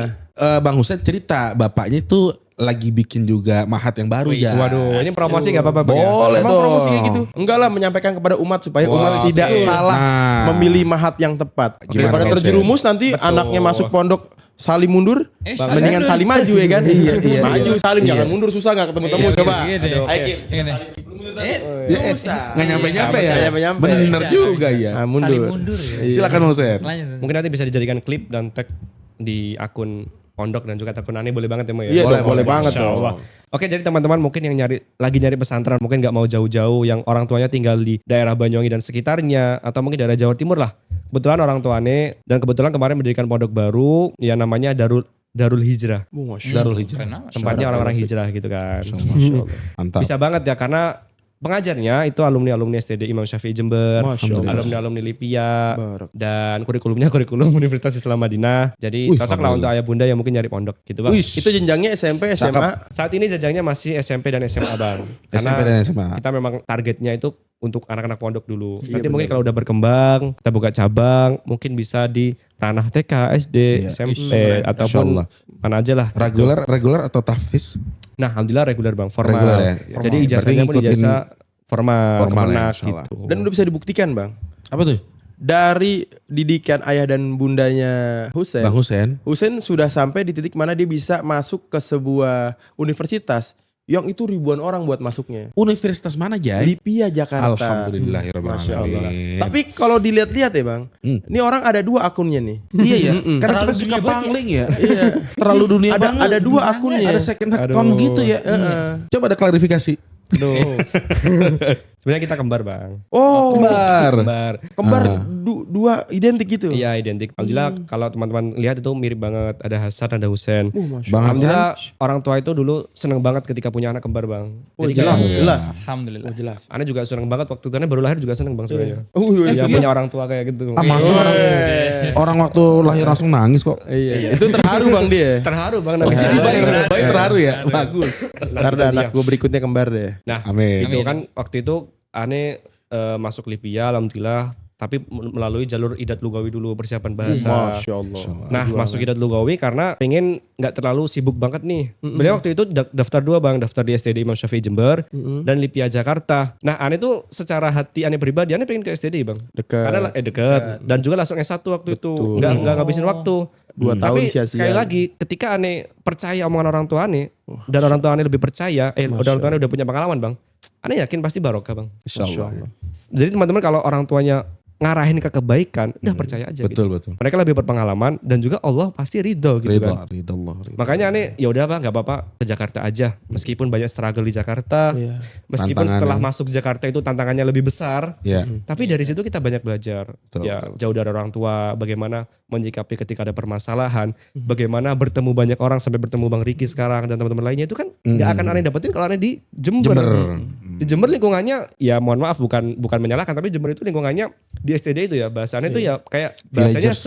Bang Husen cerita bapaknya itu lagi bikin juga mahat yang baru Wih, ya. Waduh, ini promosi nggak apa-apa Bang, ya? Boleh Emang dong. promosi kayak gitu? Enggak lah, menyampaikan kepada umat supaya Wah, umat tidak oke. salah Nah. memilih mahat yang tepat. Gimana, Daripada Bang terjerumus nanti Betul. anaknya masuk pondok salim mundur, Salim mendingan mundur. salim maju ya kan? Iya, iya, Maju iya. salim Iya. jangan mundur susah nggak ketemu-temu Iya, coba. iya, iya. Ayo, Kim. Nggak nyampe-nyampe ya. Nggak nyampe-nyampe. Bener Bisa, juga bisa. ya. Ah, mundur. Saling mundur ya. Silakan Bang Husen. Lanjut. Mungkin nanti bisa dijadikan klip dan tag di akun pondok dan juga akun aneh boleh banget ya Mo ya? Iya Boleh, dong, boleh boleh. banget Masya dong. Allah. Oke, jadi teman-teman mungkin yang lagi nyari pesantren, mungkin nggak mau jauh-jauh, yang orang tuanya tinggal di daerah Banyuwangi dan sekitarnya, atau mungkin daerah Jawa Timur lah. Kebetulan orang tuanya, dan kebetulan kemarin mendirikan pondok baru, yang namanya Darul Hijrah. Darul Hijrah. Keren amat. Tempatnya orang-orang hijrah gitu kan. Mantap. Bisa banget ya, karena pengajarnya itu alumni-alumni STD Imam Syafi'i Jember, Masya Allah. alumni-alumni Lipia, Barak. dan kurikulumnya kurikulum Universitas Islam Madinah. Jadi Wih, cocok lah untuk alhamdulillah. ayah bunda yang mungkin nyari pondok gitu Bang. Wih, Itu jenjangnya SMP, SMA. Saat ini jenjangnya masih SMP dan SMA Bang. SMP dan SMA. kita memang targetnya itu untuk anak-anak pondok dulu. Iya, Nanti mungkin benar. kalau udah berkembang, kita buka cabang, mungkin bisa di ranah TK, SD, Iya. SMP, Keren. ataupun Insya Allah. mana aja lah. Reguler atau tahfiz? Nah, alhamdulillah reguler Bang, formal. Reguler ya. Jadi Formal. ijazahnya pun Berarti ngikutin ijazah formal, formal ya, kemenak insya Allah. gitu. Dan udah bisa dibuktikan bang. Apa tuh? Dari didikan ayah dan bundanya Husen. Bang Husen. Husen sudah sampai di titik mana dia bisa masuk ke sebuah universitas yang itu ribuan orang buat masuknya. Universitas mana Jay? Lipia Jakarta. Masya Allah. Alhamdulillahirrahmanirrahim. Tapi kalau dilihat-lihat ya bang, ini orang ada 2 akunnya nih. Iya ya, karena Terlalu kita suka dunia banget ya. pangling ya. Iya. Terlalu dunia ada banget. ada 2 akunnya. Ada second account Aduh. gitu ya. Coba ada klarifikasi. Aduh. Sebenarnya kita kembar Bang. Oh, Kembar. kembar Ah. 2 identik gitu. Iya identik. Alhamdulillah kalau teman-teman lihat itu mirip banget. Ada Hasan, ada Husen. Masya Bang Allah. Alhamdulillah orang tua itu dulu seneng banget ketika punya anak kembar Bang. Oh, Jadi jelas, kayak- jelas. Alhamdulillah. Oh, jelas. Ana juga seneng banget waktu itu Ana baru lahir juga seneng Bang sebenarnya. Iya. Ya punya orang tua kayak gitu. Ah, masa orang waktu lahir langsung nangis kok. Iya. Itu terharu bang dia. Terharu Bang nangis. Jadi bayi terharu ya. Bagus. Ntar dah anak gue berikutnya kembar deh. Nah, Amin. itu kan waktu itu Ane masuk Lipia alhamdulillah, tapi melalui jalur idat lugawi dulu persiapan bahasa. Masya Allah. Nah, masuk idat lugawi karena pengen nggak terlalu sibuk banget nih. Beliau waktu itu daftar 2 Bang, daftar di STD Imam Syafi'i Jember dan Lipia Jakarta. Nah, Ane tuh secara hati Ane pribadi, Ane pengen ke STD Bang. Dekat. Karena dekat dan juga langsung S1 waktu itu. Nggak ngabisin waktu. 2 tahun Tapi sia-sia. sekali lagi ketika Ane percaya omongan orang tua Ane dan orang tua Ane lebih percaya, orang tua Ane udah punya pengalaman Bang. Ane yakin pasti barokah Bang. Insya Allah. Jadi teman-teman kalau orang tuanya ngarahin ke kebaikan, udah percaya aja gitu. Betul. Mereka lebih berpengalaman dan juga Allah pasti ridho gitu kan. Ridho Allah. Makanya ane ya udah Pak, nggak apa-apa ke Jakarta aja. Meskipun banyak struggle di Jakarta, Iya. meskipun Tantangannya. setelah masuk Jakarta itu tantangannya lebih besar, Ya. tapi dari situ kita banyak belajar. Betul, Ya betul. jauh dari orang tua, bagaimana menyikapi ketika ada permasalahan, bagaimana bertemu banyak orang sampai bertemu Bang Riki sekarang dan teman-teman lainnya itu kan nggak akan aneh dapetin kalau aneh di Jember. Di Jember lingkungannya ya mohon maaf bukan menyalahkan, tapi Jember itu lingkungannya di STD itu ya bahasanya itu ya kayak bahasanya Villagers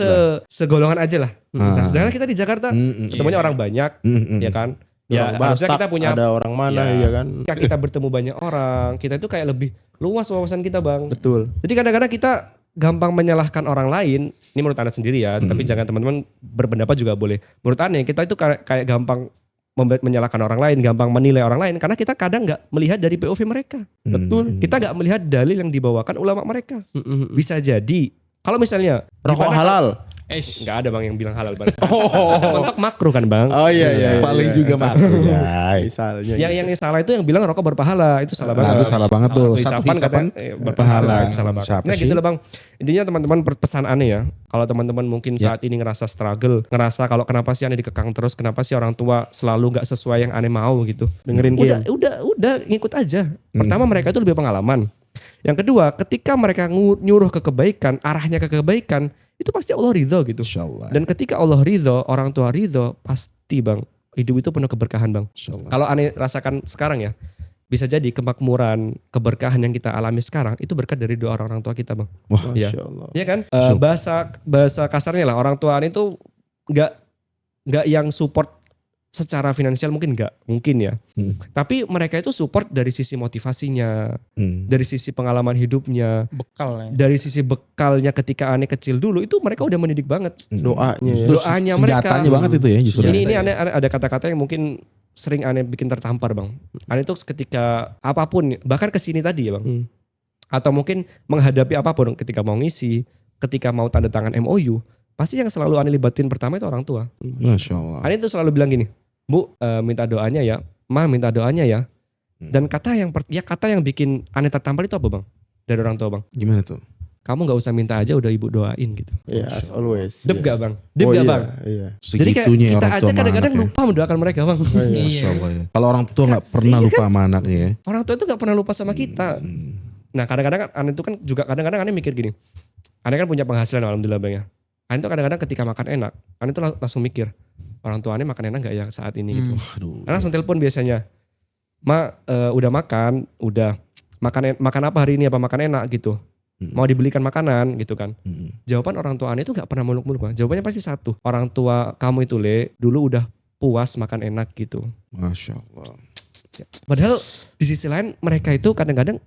segolongan aja lah. Nah, sedangkan kita di Jakarta ketemunya orang banyak, ya kan? Ya Orang harusnya Batak, kita punya ada orang mana ya kan. ketika kita bertemu banyak orang, kita itu kayak lebih luas wawasan kita Bang. Betul. Jadi kadang-kadang kita gampang menyalahkan orang lain. Ini menurut Anda sendiri ya, tapi jangan teman-teman berpendapat juga boleh. Menurut Anda kita itu kayak gampang menyalahkan orang lain, gampang menilai orang lain karena kita kadang nggak melihat dari POV mereka. Betul. Kita nggak melihat dalil yang dibawakan ulama mereka. Bisa jadi kalau misalnya Rokok gimana- halal. Nggak ada bang yang bilang halal bang. Mentok makruh kan bang. Oh iya. Paling juga makruh ya. Misalnya. Yang salah itu yang bilang rokok berpahala, itu salah banget. Nah, itu salah banget tuh. Satu hisapan katanya berpahala, itu salah banget. Siapa Nah sih? gitu loh bang. Intinya teman-teman pesan aneh ya. Kalau teman-teman mungkin saat ini ngerasa struggle, ngerasa kalau kenapa sih aneh dikekang terus, kenapa sih orang tua selalu nggak sesuai yang aneh mau gitu. Dengerin Udah ngikut aja. Pertama mereka itu lebih pengalaman. Yang kedua, ketika mereka nyuruh ke kebaikan, arahnya ke kebaikan, itu pasti Allah ridho gitu. Insyaallah. Dan ketika Allah ridho, orang tua ridho, pasti bang, hidup itu penuh keberkahan bang. Insyaallah. Kalau aneh rasakan sekarang ya, bisa jadi kemakmuran, keberkahan yang kita alami sekarang, itu berkat dari doa orang tua kita bang. Wah, Iya. Masya Allah. Iya kan? Bahasa kasarnya lah, orang tua aneh itu nggak yang support secara finansial mungkin ya. Tapi mereka itu support dari sisi motivasinya, dari sisi pengalaman hidupnya, Bekal ya. dari sisi bekalnya ketika aneh kecil dulu itu mereka udah mendidik banget. Doanya. Justru Doanya mereka. senjatanya banget itu ya justru. Ini aneh ada kata-kata yang mungkin sering aneh bikin tertampar bang. Aneh tuh ketika apapun, bahkan kesini tadi ya bang, atau mungkin menghadapi apapun ketika mau ngisi, ketika mau tanda tangan MOU, pasti yang selalu aneh libatin pertama itu orang tua. Masya Allah. Aneh tuh selalu bilang gini, Bu, minta doanya ya, Ma minta doanya ya. Dan kata yang bikin aneh tertampar itu apa bang? Dari orang tua bang. Gimana tuh? Kamu nggak usah minta aja, udah ibu doain gitu. Iya, as always. Dep Iya. gak bang? Dep Oh, gak iya, bang? Iya. Jadi kayak Segitunya kita orang aja tua sama kadang-kadang anaknya. lupa mendoakan mereka bang. Masya Allah ya. Kalau orang tua nggak pernah lupa sama anaknya ya. Orang tua itu gak pernah lupa sama kita. Nah kadang-kadang aneh itu kan juga kadang-kadang aneh mikir gini. Aneh kan punya penghasilan alhamdulillah bang ya. Aneh tuh kadang-kadang ketika makan enak, aneh tuh langsung mikir, orang tua aneh makan enak gak ya saat ini gitu. Aduh. Aneh langsung telepon biasanya, Ma udah makan, udah makan apa hari ini, apa makan enak gitu. Mau dibelikan makanan gitu kan. Jawaban orang tua aneh itu gak pernah muluk-muluk bang. Jawabannya pasti satu, orang tua kamu itu dulu udah puas makan enak gitu. Masya Allah. Padahal di sisi lain mereka itu kadang-kadang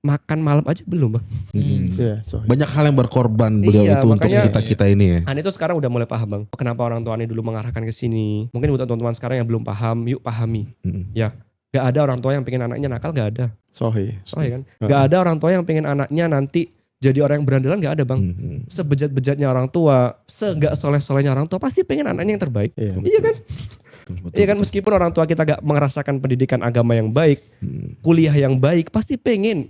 makan malam aja belum bang. Iya, sorry. Banyak hal yang berkorban beliau Iya, itu untuk makanya- kita ini ya. Aneh tuh sekarang udah mulai paham bang. Kenapa orang tua aneh dulu mengarahkan ke sini. Mungkin buat teman-teman sekarang yang belum paham, yuk pahami. Ya, gak ada orang tua yang pengen anaknya nakal, gak ada. Sorry. Soalnya kan, gak ada orang tua yang pengen anaknya nanti jadi orang yang berandalan, gak ada bang. Sebejat-bejatnya orang tua, segak soleh-solehnya orang tua, pasti pengen anaknya yang terbaik. Iya. Iya kan? Betul, Iya kan, meskipun orang tua kita gak merasakan pendidikan agama yang baik, kuliah yang baik, pasti pengen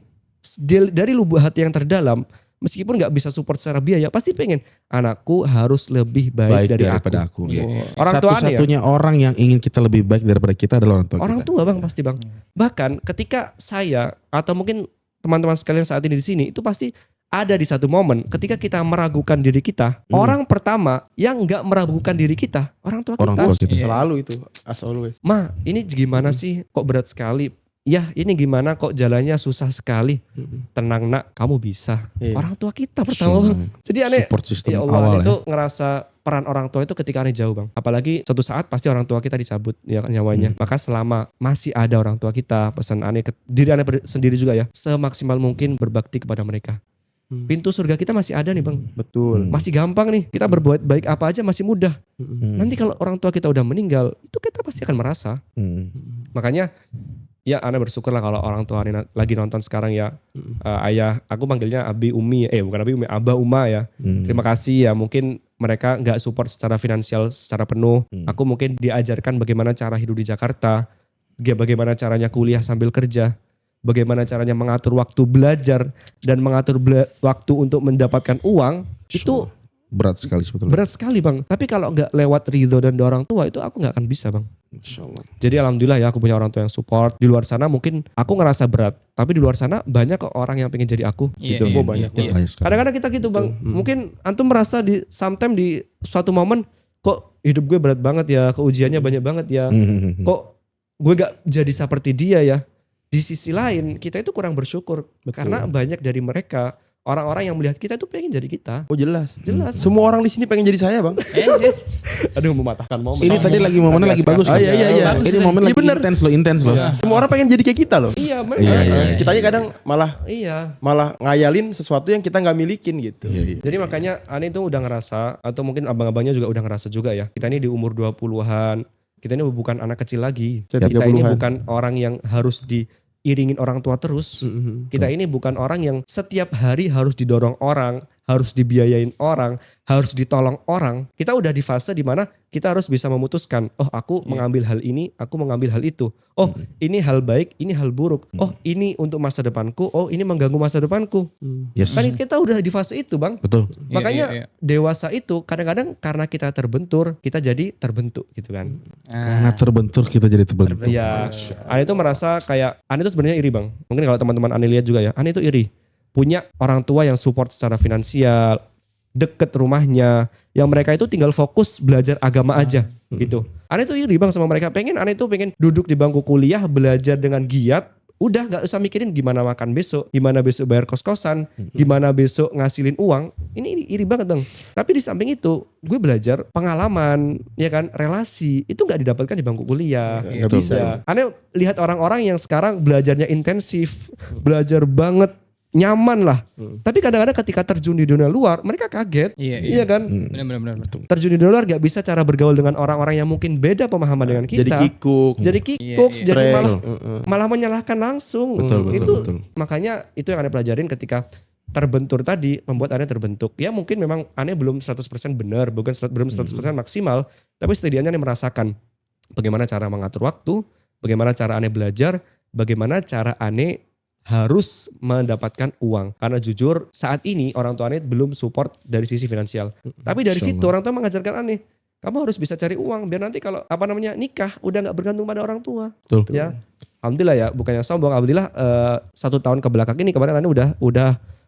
dari lubuk hati yang terdalam, meskipun gak bisa support secara biaya, pasti pengen anakku harus lebih baik, dari daripada aku. aku. Ya. Orang tua aneh ya. Satu-satunya orang yang ingin kita lebih baik daripada kita adalah orang tua Orang kita. tua bang pasti bang. Bahkan ketika saya atau mungkin teman-teman sekalian saat ini di sini itu pasti ada di satu momen ketika kita meragukan diri kita. Orang pertama yang nggak meragukan diri kita orang tua Orang kita. tua kita. Selalu itu, as always. Ma, ini gimana sih? Kok berat sekali? Ya, ini gimana kok jalannya susah sekali? Tenang nak, kamu bisa. Iya. Orang tua kita pertama bang. Jadi aneh. Support system Ya Allah, awal aneh ya. tuh ngerasa peran orang tua itu ketika aneh jauh bang. Apalagi suatu saat pasti orang tua kita dicabut ya kan nyawanya. Maka selama masih ada orang tua kita, pesan aneh diri aneh sendiri juga ya, semaksimal mungkin berbakti kepada mereka. Pintu surga kita masih ada nih bang. Betul. Masih gampang nih. Kita berbuat baik apa aja masih mudah. Nanti kalau orang tua kita udah meninggal, itu kita pasti akan merasa. Makanya ya aneh bersyukur lah kalau orang tua aneh lagi nonton sekarang ya. Ayah, aku panggilnya Abi Umi, bukan Abi Umi, Abah Uma ya. Terima kasih ya, mungkin mereka nggak support secara finansial secara penuh. Aku mungkin diajarkan bagaimana cara hidup di Jakarta, bagaimana caranya kuliah sambil kerja, bagaimana caranya mengatur waktu belajar dan mengatur waktu untuk mendapatkan uang. Itu berat sekali sebetulnya. berat sekali bang. Tapi kalau nggak lewat ridho dan doa orang tua itu aku nggak akan bisa bang. Insya Allah. Jadi alhamdulillah ya aku punya orang tua yang support. Di luar sana mungkin aku ngerasa berat, tapi di luar sana banyak kok orang yang pengen jadi aku. Iya, Gitu. iya, Banyak. iya. Banyak sekali. Kadang-kadang kita gitu bang. Mungkin antum merasa di sometimes di suatu momen kok hidup gue berat banget ya, keujiannya banyak banget ya. Kok gue gak jadi seperti dia ya. Di sisi lain kita itu kurang bersyukur. Karena banyak dari mereka orang-orang yang melihat kita itu pengen jadi kita. Oh jelas. Jelas. Semua orang di sini pengen jadi saya bang. Yes. Aduh mematahkan momen. Ini tadi lagi momennya lagi bagus. Oh, loh. iya, iya, iya. Ini Bagus, momen iya, lagi bener. intens loh. Semua orang pengen jadi kayak kita loh. Iya benar. Iya, iya. Kitanya kadang malah Iya. ngayalin sesuatu yang kita nggak milikin gitu. Iya, iya. Jadi makanya Ani itu udah ngerasa, atau mungkin abang-abangnya juga udah ngerasa juga ya. Kita ini di umur 20-an, kita ini bukan anak kecil lagi. Saya Kita ini 30-an. bukan orang yang harus diiringin orang tua terus. Kita ini bukan orang yang setiap hari harus didorong orang, harus dibiayain orang, harus ditolong orang. Kita udah di fase dimana kita harus bisa memutuskan, oh aku mengambil hal ini, aku mengambil hal itu. Oh ini hal baik, ini hal buruk. Oh ini untuk masa depanku, oh ini mengganggu masa depanku. Yes. Kan kita udah di fase itu bang. Betul. Makanya dewasa itu kadang-kadang karena kita terbentur, kita jadi terbentuk gitu kan. Karena terbentur kita jadi terbentuk. Iya. Ane itu merasa kayak, Ane itu sebenarnya iri bang. Mungkin kalau teman-teman Ane lihat juga ya, Ane itu iri. Punya orang tua yang support secara finansial, deket rumahnya, yang mereka itu tinggal fokus belajar agama aja gitu. Ane itu iri bang sama mereka. Ane itu pengen duduk di bangku kuliah, belajar dengan giat. Udah gak usah mikirin gimana makan besok, gimana besok bayar kos-kosan, gimana besok ngasilin uang. Ini iri banget bang. Tapi di samping itu gue belajar pengalaman, ya kan, relasi. Itu gak didapatkan di bangku kuliah. Nggak bisa. Aneh lihat orang-orang yang sekarang belajarnya intensif, belajar banget, nyaman lah. Tapi kadang-kadang ketika terjun di dunia luar, mereka kaget. Iya kan? Benar. Terjun di dunia luar gak bisa cara bergaul dengan orang-orang yang mungkin beda pemahaman dengan kita. Jadi kikuk. Jadi kikuk, Iya. jadi Stres. malah menyalahkan langsung. Betul. Makanya itu yang Ane pelajarin ketika terbentur tadi, membuat Ane terbentuk. Ya mungkin memang Ane belum 100% benar, belum 100% maksimal, tapi setidaknya Ane merasakan bagaimana cara mengatur waktu, bagaimana cara Ane belajar, bagaimana cara Ane harus mendapatkan uang. Karena jujur saat ini orang tua Ane belum support dari sisi finansial. Tapi dari situ orang tua mengajarkan Ane, kamu harus bisa cari uang biar nanti kalau nikah udah nggak bergantung pada orang tua. Betul. Ya, alhamdulillah ya, bukannya sombong. Alhamdulillah 1 tahun ke belakang ini kemarin Ane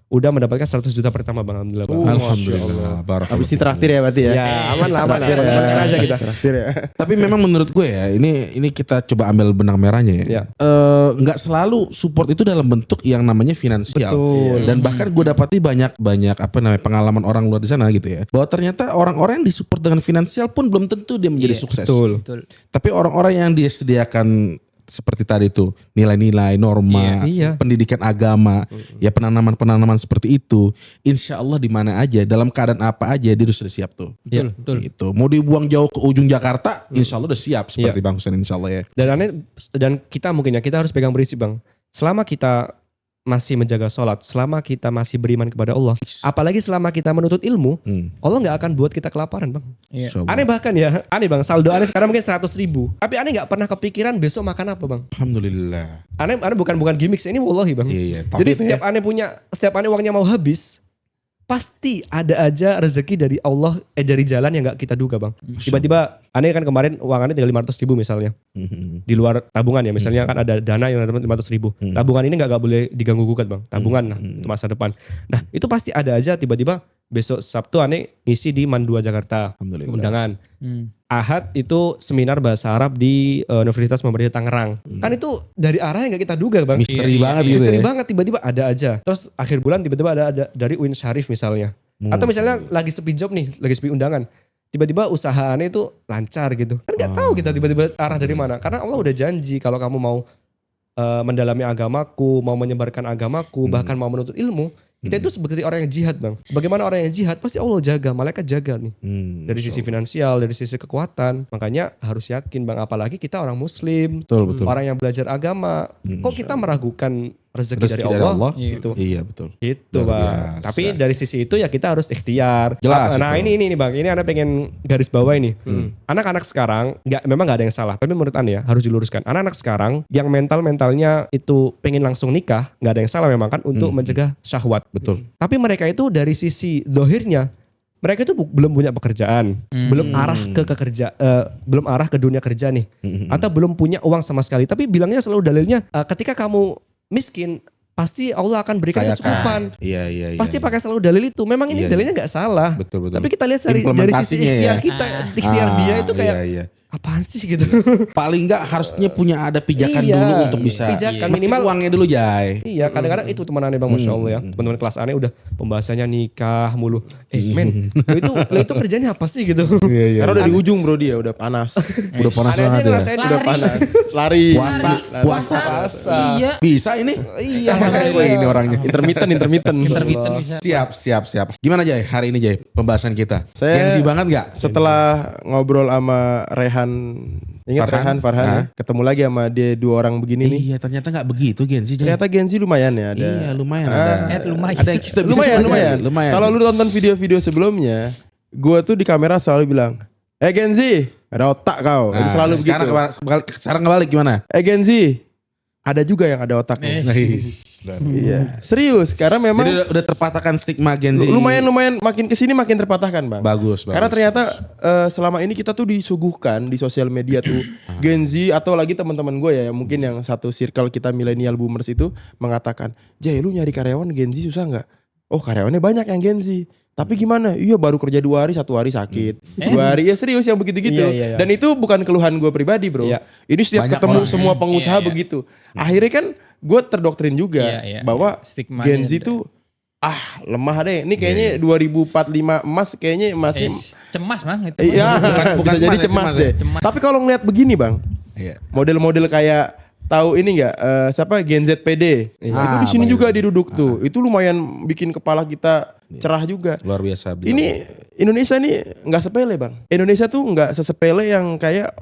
udah mendapatkan 100 juta pertama bang. Alhamdulillah. Bang. Alhamdulillah. Habis ini traktir ya berarti ya. Ya aman lah. Traktir Aja kita. Traktir ya. Tapi memang menurut gue ya, ini kita coba ambil benang merahnya ya. Ya. Nggak selalu support itu dalam bentuk yang namanya finansial. Betul. Dan bahkan gue dapati banyak pengalaman orang luar di sana gitu ya. Bahwa ternyata orang-orang yang disupport dengan finansial pun belum tentu dia menjadi sukses. Betul. Tapi orang-orang yang dia sediakan seperti tadi itu nilai-nilai norma, Iya. pendidikan agama, ya penanaman-penanaman seperti itu, insya Allah di mana aja, dalam keadaan apa aja dia sudah siap tuh. Betul. Itu mau dibuang jauh ke ujung Jakarta, insya Allah udah siap seperti Bang Hussein insya Allah ya. Dan kita mungkin ya kita harus pegang prinsip bang. Selama kita masih menjaga sholat, selama kita masih beriman kepada Allah, apalagi selama kita menuntut ilmu, Allah nggak akan buat kita kelaparan bang. Iya. Insya Allah. Aneh bahkan ya, bang, saldo aneh sekarang mungkin 100.000, tapi aneh nggak pernah kepikiran besok makan apa bang. Alhamdulillah. Aneh bukan gimmick, ini wallahi bang. Iya. Jadi setiap aneh uangnya mau habis, pasti ada aja rezeki dari Allah, dari jalan yang nggak kita duga bang. Tiba-tiba aneh kan kemarin uang aneh tinggal 500.000 misalnya, di luar tabungan ya, misalnya kan ada dana yang 500.000. Tabungan ini nggak boleh diganggu gugat bang, tabungan lah untuk masa depan. Nah itu pasti ada aja tiba-tiba besok Sabtu aneh ngisi di Man 2 Jakarta, Alhamdulillah. undangan. Ahad itu seminar bahasa Arab di Universitas Muhammadiyah Tangerang. Kan itu dari arah yang gak kita duga bang. Misteri banget gitu Misteri ya. banget, tiba-tiba ada aja. Terus akhir bulan tiba-tiba ada dari UIN Syarif misalnya. Atau misalnya lagi sepi job nih, lagi sepi undangan. Tiba-tiba usahaannya itu lancar gitu. Kan gak tahu kita tiba-tiba arah dari mana. Karena Allah udah janji kalau kamu mau mendalami agamaku, mau menyebarkan agamaku, bahkan mau menuntut ilmu, kita itu seperti orang yang jihad bang. Sebagaimana orang yang jihad pasti Allah jaga, malaikat jaga nih. Dari sisi finansial, dari sisi kekuatan. Makanya harus yakin bang, apalagi kita orang muslim, Betul. orang yang belajar agama. Kok kita meragukan rezeki dari Allah? Gitu. Iya betul. Gitu Luar bang. biasa. Tapi dari sisi itu ya kita harus ikhtiar. Jelas, Nah itu. ini bang, ini Anda pengen garis bawah ini. Anak-anak sekarang memang nggak ada yang salah. Tapi menurut Anda ya harus diluruskan. Anak-anak sekarang yang mentalnya itu pengen langsung nikah, nggak ada yang salah memang kan untuk mencegah syahwat. Betul. Tapi mereka itu dari sisi zahirnya mereka itu belum punya pekerjaan, belum arah belum arah ke dunia kerja nih, atau belum punya uang sama sekali. Tapi bilangnya selalu dalilnya, ketika kamu miskin, pasti Allah akan berikan kecukupan. Iya. Pasti pakai selalu dalil itu. Memang ini Iya, dalilnya nggak salah. Betul. Tapi kita lihat dari sisi Implementasinya ikhtiar ya. kita, ikhtiar dia itu kayak Iya. apaan sih gitu. Paling enggak harusnya punya ada pijakan Iya, dulu untuk bisa. pijakan. Mesti Minimal- uangnya dulu Jai. Iya, kadang-kadang itu teman aneh bang, masya Allah ya. Teman-teman kelas aneh udah pembahasannya nikah mulu. Men, lo itu kerjanya apa sih gitu? Karena udah di ujung bro dia, udah panas. Udah panas Aneh aja banget ya. ngerasain Udah panas. Lari. Puasa. Iya. Bisa ini? Iya, Gue makanya. ini orangnya. Intermittent. Intermittent bisa. Siap. Gimana Jai hari ini Jai pembahasan kita? Saya- Gengsi banget gak? Setelah ngobrol sama Rehan Ingat Farhan ya? Ketemu lagi sama dia 2 orang begini nih. Iya, ternyata nggak begitu Gen Z. Ternyata Gen Z lumayan ya ada. Iya, lumayan ada. Lumayan. Ada yang kita bisa Lumayan. lumayan. Kalau lu nonton video-video sebelumnya, gua tuh di kamera selalu bilang, Gen Z, ada otak kau. Itu selalu begitu. Sekarang kebalik gimana? Gen Z, ada juga yang ada otaknya. Iya, serius. Karena memang Jadi udah terpatahkan stigma Gen Z. lumayan makin kesini makin terpatahkan, Bang. Bagus. Karena ternyata selama ini kita tuh disuguhkan di sosial media tuh Gen Z atau lagi teman-teman gue ya, mungkin yang satu circle kita milenial boomers itu mengatakan, Jay lu nyari karyawan Gen Z susah nggak? Oh karyawannya banyak yang Gen Z. Tapi gimana? Iya baru kerja 2 hari, 1 hari sakit. 2 hari, ya serius yang begitu-gitu. Iya. Dan itu bukan keluhan gue pribadi bro. Iya. Ini setiap Banyak ketemu orang. semua pengusaha Iya. begitu. Akhirnya kan gue terdoktrin juga bahwa Stigma Gen Z tuh lemah deh. Ini kayaknya 2045 emas kayaknya masih cemas Bang itu. iya bukan bisa jadi emas ya, cemas cemas deh. ya. Cemas. Tapi kalau ngeliat begini bang, Iya. model-model kayak tahu ini nggak siapa Gen ZPD? Nah, itu di sini banyak. juga diduduk tuh. Itu lumayan bikin kepala kita cerah juga. Luar biasa. beliau. Ini Indonesia nih nggak sepele bang. Indonesia tuh nggak sesepele yang kayak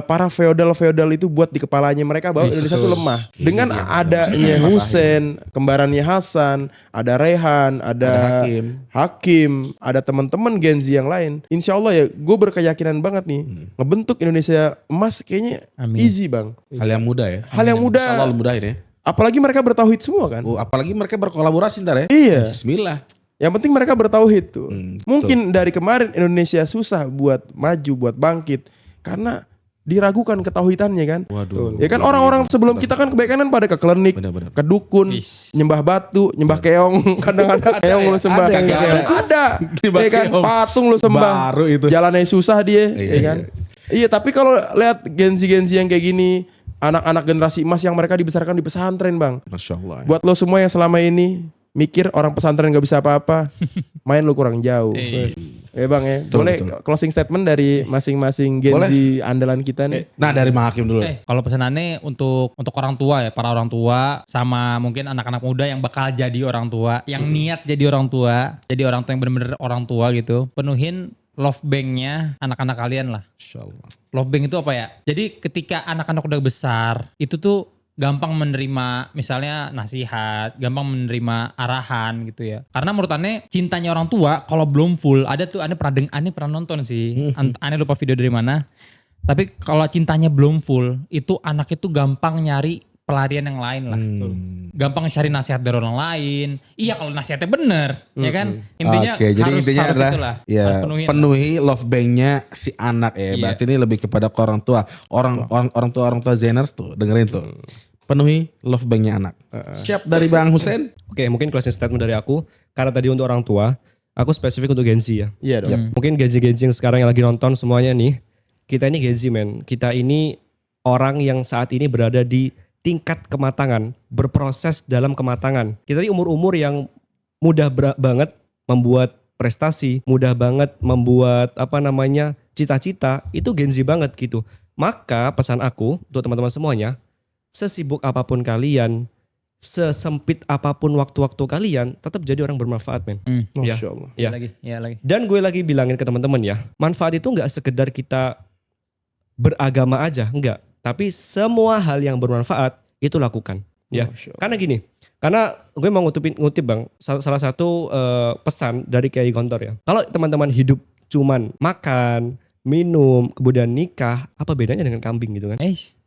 para feodal itu buat di kepalanya mereka bahwa Indonesia tuh lemah. Dengan adanya Husein, kembarannya Hasan, ada Rehan, ada Hakim, ada teman-teman Gen Z yang lain. Insya Allah ya, gue berkeyakinan banget nih ngebentuk Indonesia emas kayaknya Amin. easy bang. Hal yang mudah ya. Hal yang mudah. Insya Allah mudahin ya. Apalagi mereka bertauhid semua kan. Oh, apalagi mereka berkolaborasi ntar ya. Iya. Bismillah. Yang penting mereka bertauhid tuh. Betul. Mungkin dari kemarin Indonesia susah buat maju, buat bangkit karena diragukan ketauhidannya kan. Waduh. Ya kan orang-orang sebelum kita kan kebanyakan pada ke klinik, Benar-benar. ke dukun, Is. nyembah batu, nyembah keong, kadang-kadang keong lu sembah. ada yang keong. Ada. Nyembah Ya kan keong. patung lu sembah. Baru itu. Jalannya susah dia, Iya, ya kan. Iya, tapi kalau lihat Gen Z yang kayak gini, anak-anak generasi emas yang mereka dibesarkan di pesantren, Bang. Masya Allah. Ya. Buat lo semua yang selama ini mikir orang pesantren gak bisa apa-apa, main lo kurang jauh. Ya bang ya, boleh closing statement dari masing-masing Gen Z andalan kita nih. Nah dari Mang Hakim dulu. Kalau pesanannya untuk orang tua ya, para orang tua sama mungkin anak-anak muda yang bakal jadi orang tua, yang niat jadi orang tua yang bener-bener orang tua gitu, penuhin love bank-nya anak-anak kalian lah. Insya Allah. Love bank itu apa ya? Jadi ketika anak-anak udah besar, itu tuh gampang menerima misalnya nasihat, gampang menerima arahan gitu ya. Karena menurut Ane cintanya orang tua kalau belum full, ada Ane pernah nonton sih. Ane lupa video dari mana. Tapi kalau cintanya belum full, itu anak itu gampang nyari pelarian yang lain lah. Gampang cari nasihat dari orang lain. Iya kalau nasihatnya bener, ya kan? Intinya Oke, jadi intinya adalah itulah. ya Harus penuhi love bank-nya si anak ya. Iya. Berarti ini lebih kepada ke orang tua. Orang tua Zeners tuh dengerin tuh. Penuhi love bank-nya anak. Siap dari Bang Husein? Oke, mungkin closing statement dari aku. Karena tadi untuk orang tua, aku spesifik untuk Gen Z ya. Iya dong. Mungkin Gen Z yang sekarang yang lagi nonton semuanya nih. Kita ini Gen Z men. Kita ini orang yang saat ini berada di tingkat kematangan. Berproses dalam kematangan. Kita ini umur-umur yang mudah banget membuat prestasi. Mudah banget membuat cita-cita. Itu Gen Z banget gitu. Maka pesan aku untuk teman-teman semuanya. Sesibuk apapun kalian, sesempit apapun waktu-waktu kalian, tetap jadi orang bermanfaat, men. Ya. Masya Allah. Ya. Lagi. Dan gue lagi bilangin ke teman-teman ya, manfaat itu nggak sekedar kita beragama aja, enggak. Tapi semua hal yang bermanfaat itu lakukan. Ya. Masya Allah. Karena gini, karena gue mau ngutip bang, salah satu pesan dari Kiai Gontor ya. Kalau teman-teman hidup cuman makan, minum, kemudian nikah, apa bedanya dengan kambing gitu kan?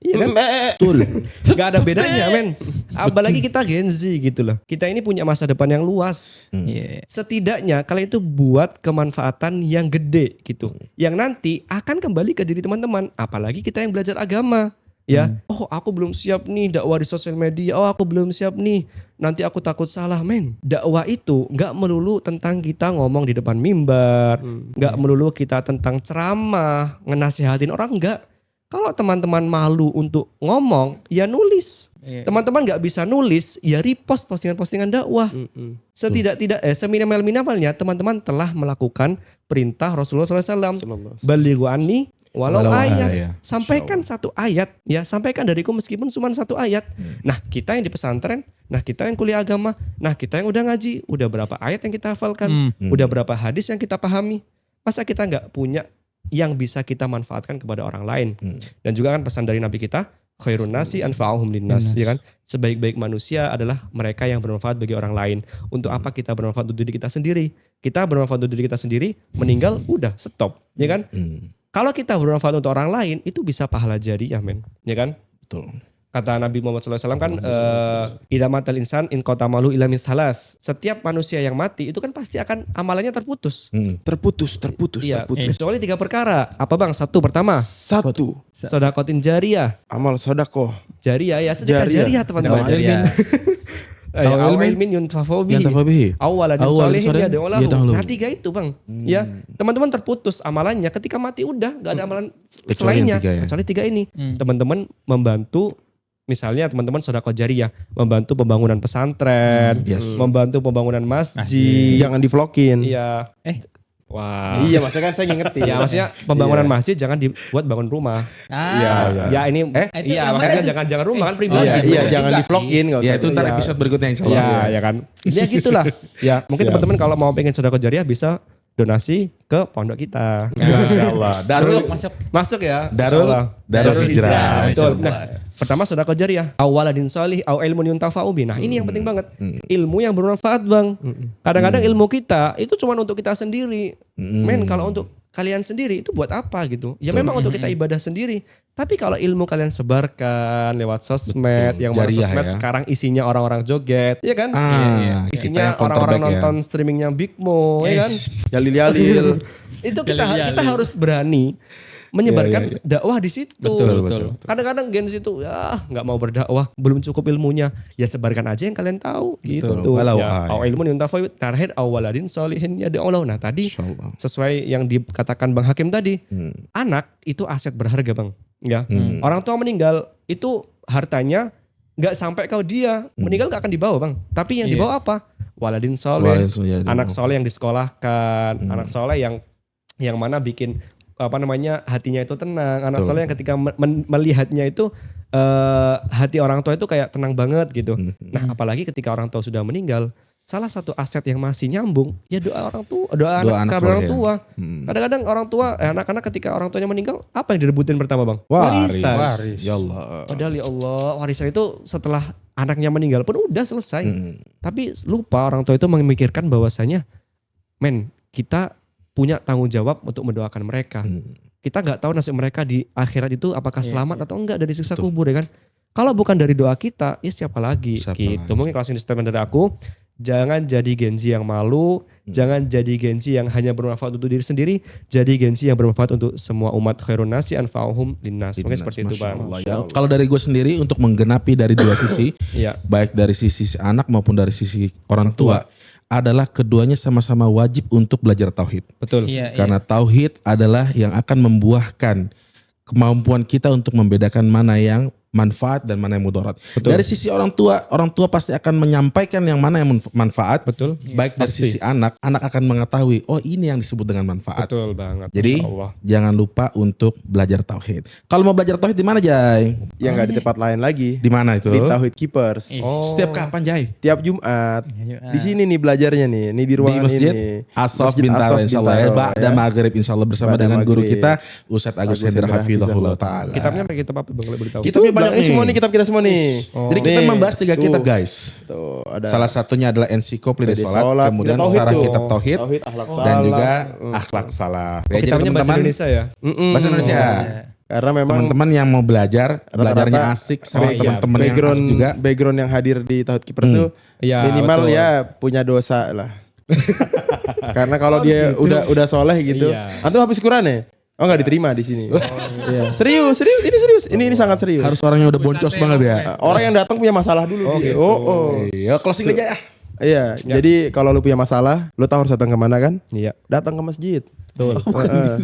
Iya kan? Betul. Gak ada bedanya men. Apalagi kita Gen Z gitu loh. Kita ini punya masa depan yang luas. Iya. Setidaknya kalian itu buat kemanfaatan yang gede gitu. Yang nanti akan kembali ke diri teman-teman. Apalagi kita yang belajar agama. Ya, oh aku belum siap nih dakwah di sosial media. Oh aku belum siap nih. Nanti aku takut salah men. Dakwah itu gak melulu tentang kita ngomong di depan mimbar. Gak melulu kita tentang ceramah, ngenasihatin orang, enggak. Kalau teman-teman malu untuk ngomong, ya nulis. Teman-teman gak bisa nulis, ya repost postingan-postingan dakwah. Seminimal-minimalnya teman-teman telah melakukan perintah Rasulullah SAW. Balighu anni walau ayat. Sampaikan satu ayat, ya sampaikan dariku meskipun cuma satu ayat. Nah kita yang di pesantren, nah kita yang kuliah agama, nah kita yang udah ngaji, udah berapa ayat yang kita hafalkan, udah berapa hadis yang kita pahami. Masa kita gak punya yang bisa kita manfaatkan kepada orang lain. Dan juga kan pesan dari Nabi kita, khairun nasi anfa'uhum linnas, ya kan? Sebaik-baik manusia adalah mereka yang bermanfaat bagi orang lain. Untuk apa kita bermanfaat untuk diri kita sendiri? Kita bermanfaat untuk diri kita sendiri, meninggal udah stop, ya kan? Kalau kita bermanfaat untuk orang lain, itu bisa pahala jariah, men, ya kan? Betul. Kata Nabi Muhammad SAW kan, idza matal insan in qatamalu ila min thalas. Setiap manusia yang mati itu kan pasti akan amalannya terputus. Terputus. Iya, kecuali 3 perkara. Apa bang? Satu, pertama, Satu, sodakotin jariyah. amal sodakoh. Jariyah ya, sedekah Jariyah. jariyah teman-teman. Jariah. Aw ilmin yuntafa bihi. Aw waladin sholihin yad'u lahu. Nah 3 itu bang. Ya, teman-teman terputus amalannya ketika mati udah gak ada amalan Kecuali selainnya. yang 3 ya. Kecuali 3 ini. Teman-teman membantu, misalnya teman-teman sedekah jariyah, membantu pembangunan pesantren, membantu pembangunan masjid. Jangan di-vlogin. Iya. Wah. Iya, maksudnya kan saya ngerti. Ya maksudnya pembangunan masjid jangan dibuat bangun rumah. Ya ini Itu iya yang makanya mana jangan rumah kan pribadi. Iya, jangan di-vlogin, enggak Ya usah. itu ntar Iya. episode berikutnya insya Allah. Ya, ya kan. Ya gitulah. Ya, mungkin Siap. teman-teman kalau mau pengen sedekah jariah bisa donasi ke pondok kita. Insyaallah. Masuk ya. Darul Hijrah. Betul. Nah, pertama sedekah jariah, awaladin sholih au ilmun yuntafa'u bih. Nah, ini yang penting banget. Ilmu yang bermanfaat, Bang. Kadang-kadang ilmu kita itu cuma untuk kita sendiri. Men, kalau untuk kalian sendiri itu buat apa gitu? Ya memang untuk kita ibadah sendiri. Tapi kalau ilmu kalian sebarkan lewat sosmed, yang mana Jariah sosmed ya. sekarang isinya orang-orang joget, ya kan? Isinya kita yang orang-orang counterback ya. nonton streamingnya Big Mo, ya kan? Yalil. Itu kita harus berani menyebarkan dakwah di situ. Betul. Kadang-kadang Gen Z itu ya nggak mau berdakwah, belum cukup ilmunya. Ya sebarkan aja yang kalian tahu gitu. Walau Ya, au ilmun yuntafa terakhir awaladin sholihin yad'u lahu. Nah, tadi Insyaallah. sesuai yang dikatakan Bang Hakim tadi, anak itu aset berharga, Bang. Ya. Orang tua meninggal itu hartanya nggak sampai ke dia, meninggal nggak akan dibawa, Bang. Tapi yang dibawa apa? Waladin soleh, anak soleh yang disekolahkan, anak soleh yang mana bikin hatinya itu tenang, anak soleh yang ketika melihatnya itu hati orang tua itu kayak tenang banget gitu. Nah, apalagi ketika orang tua sudah meninggal, salah satu aset yang masih nyambung ya doa orang tua, doa anak kepada orang tua. Kadang-kadang orang tua, anak-anak ketika orang tuanya meninggal, apa yang direbutin pertama, Bang? Warisan. Ya Allah. Padahal ya Allah, warisan itu setelah anaknya meninggal pun udah selesai. Tapi lupa orang tua itu memikirkan bahwasanya, men, kita punya tanggung jawab untuk mendoakan mereka. Kita nggak tahu nasib mereka di akhirat itu apakah selamat atau enggak dari siksa kubur, ya kan? Kalau bukan dari doa kita, ya siapa lagi? Gitu. Mungkin closing statement dari aku, jangan jadi Gen Z yang malu, jangan jadi Gen Z yang hanya bermanfaat untuk diri sendiri, jadi Gen Z yang bermanfaat untuk semua umat, khairun nasi anfa'uhum linnas. Mungkin seperti itu, Bang. Ya, kalau dari gue sendiri untuk menggenapi dari dua sisi, Iya. baik dari sisi anak maupun dari sisi orang tua, adalah keduanya sama-sama wajib untuk belajar tauhid. Betul. Iya, Karena tauhid adalah yang akan membuahkan kemampuan kita untuk membedakan mana yang manfaat dan mana yang mudarat. Dari sisi orang tua pasti akan menyampaikan yang mana yang manfaat. Betul. Baik dari sisi anak akan mengetahui, oh ini yang disebut dengan manfaat. Betul banget. Jadi Masya Allah. jangan lupa untuk belajar tauhid. Kalau mau belajar tauhid di mana, Jay? Yang nggak di tempat lain lagi. Di mana itu? Di Tauhid Keepers. Setiap kapan, Jay? Tiap Jumat. Di sini nih belajarnya nih. Nih di Di ruangan Masjid ini. Asaf Masjid Bintaro Asaf insyaallah ya. Bintaro, Ba'da ya. maghrib insyaallah bersama Ba'da dengan guru maghrib. kita Ustadz Agus Hendra Hafizahullah taala. Kitabnya pakai kitab apa, Bang? Boleh beritahu? Kitabnya banyak Ini nih. semua nih kitab kita semua nih. Jadi kita Nih, membahas 3 kitab, guys. Tuh, ada Salah satunya adalah Ensiklopedia Pede Salat, kemudian Tauhid Sarah tuh. Kitab Tauhid, Akhlak dan salah. juga Akhlak Salah. Ya, jadi Kitabnya bahasa teman-teman Indonesia ya? bahasa Indonesia. Karena memang Teman-teman yang mau belajar, belajarnya rata-rata asik sama iya, teman-teman yang background asik juga. background yang hadir di Tauhid Keepers tuh Iya, minimal betul. ya punya dosa lah. Karena kalau dia udah soleh gitu, Iya. antum habis Quran ya? Oh nggak diterima di sini. Iya. Serius, ini sangat serius. Harus orangnya udah boncos banget ya. Orang yang datang punya masalah dulu. dia. Oh. Iya, closing aja ya. Iya, jadi kalau lu punya masalah, lu tahu harus datang kemana kan? Iya. Datang ke masjid. Betul.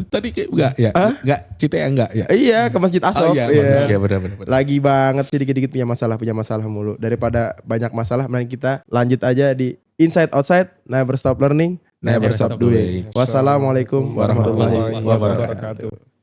Tadi kayak enggak ya? Enggak, Cita ya enggak ya? Iya, ke Masjid Asop. iya, Iya. iya benar. Lagi banget sih dikit-dikit punya masalah mulu. Daripada banyak masalah, mari kita lanjut aja di Inside Outside, Never Stop Learning, Never Stop Doing. Wassalamualaikum warahmatullahi wabarakatuh.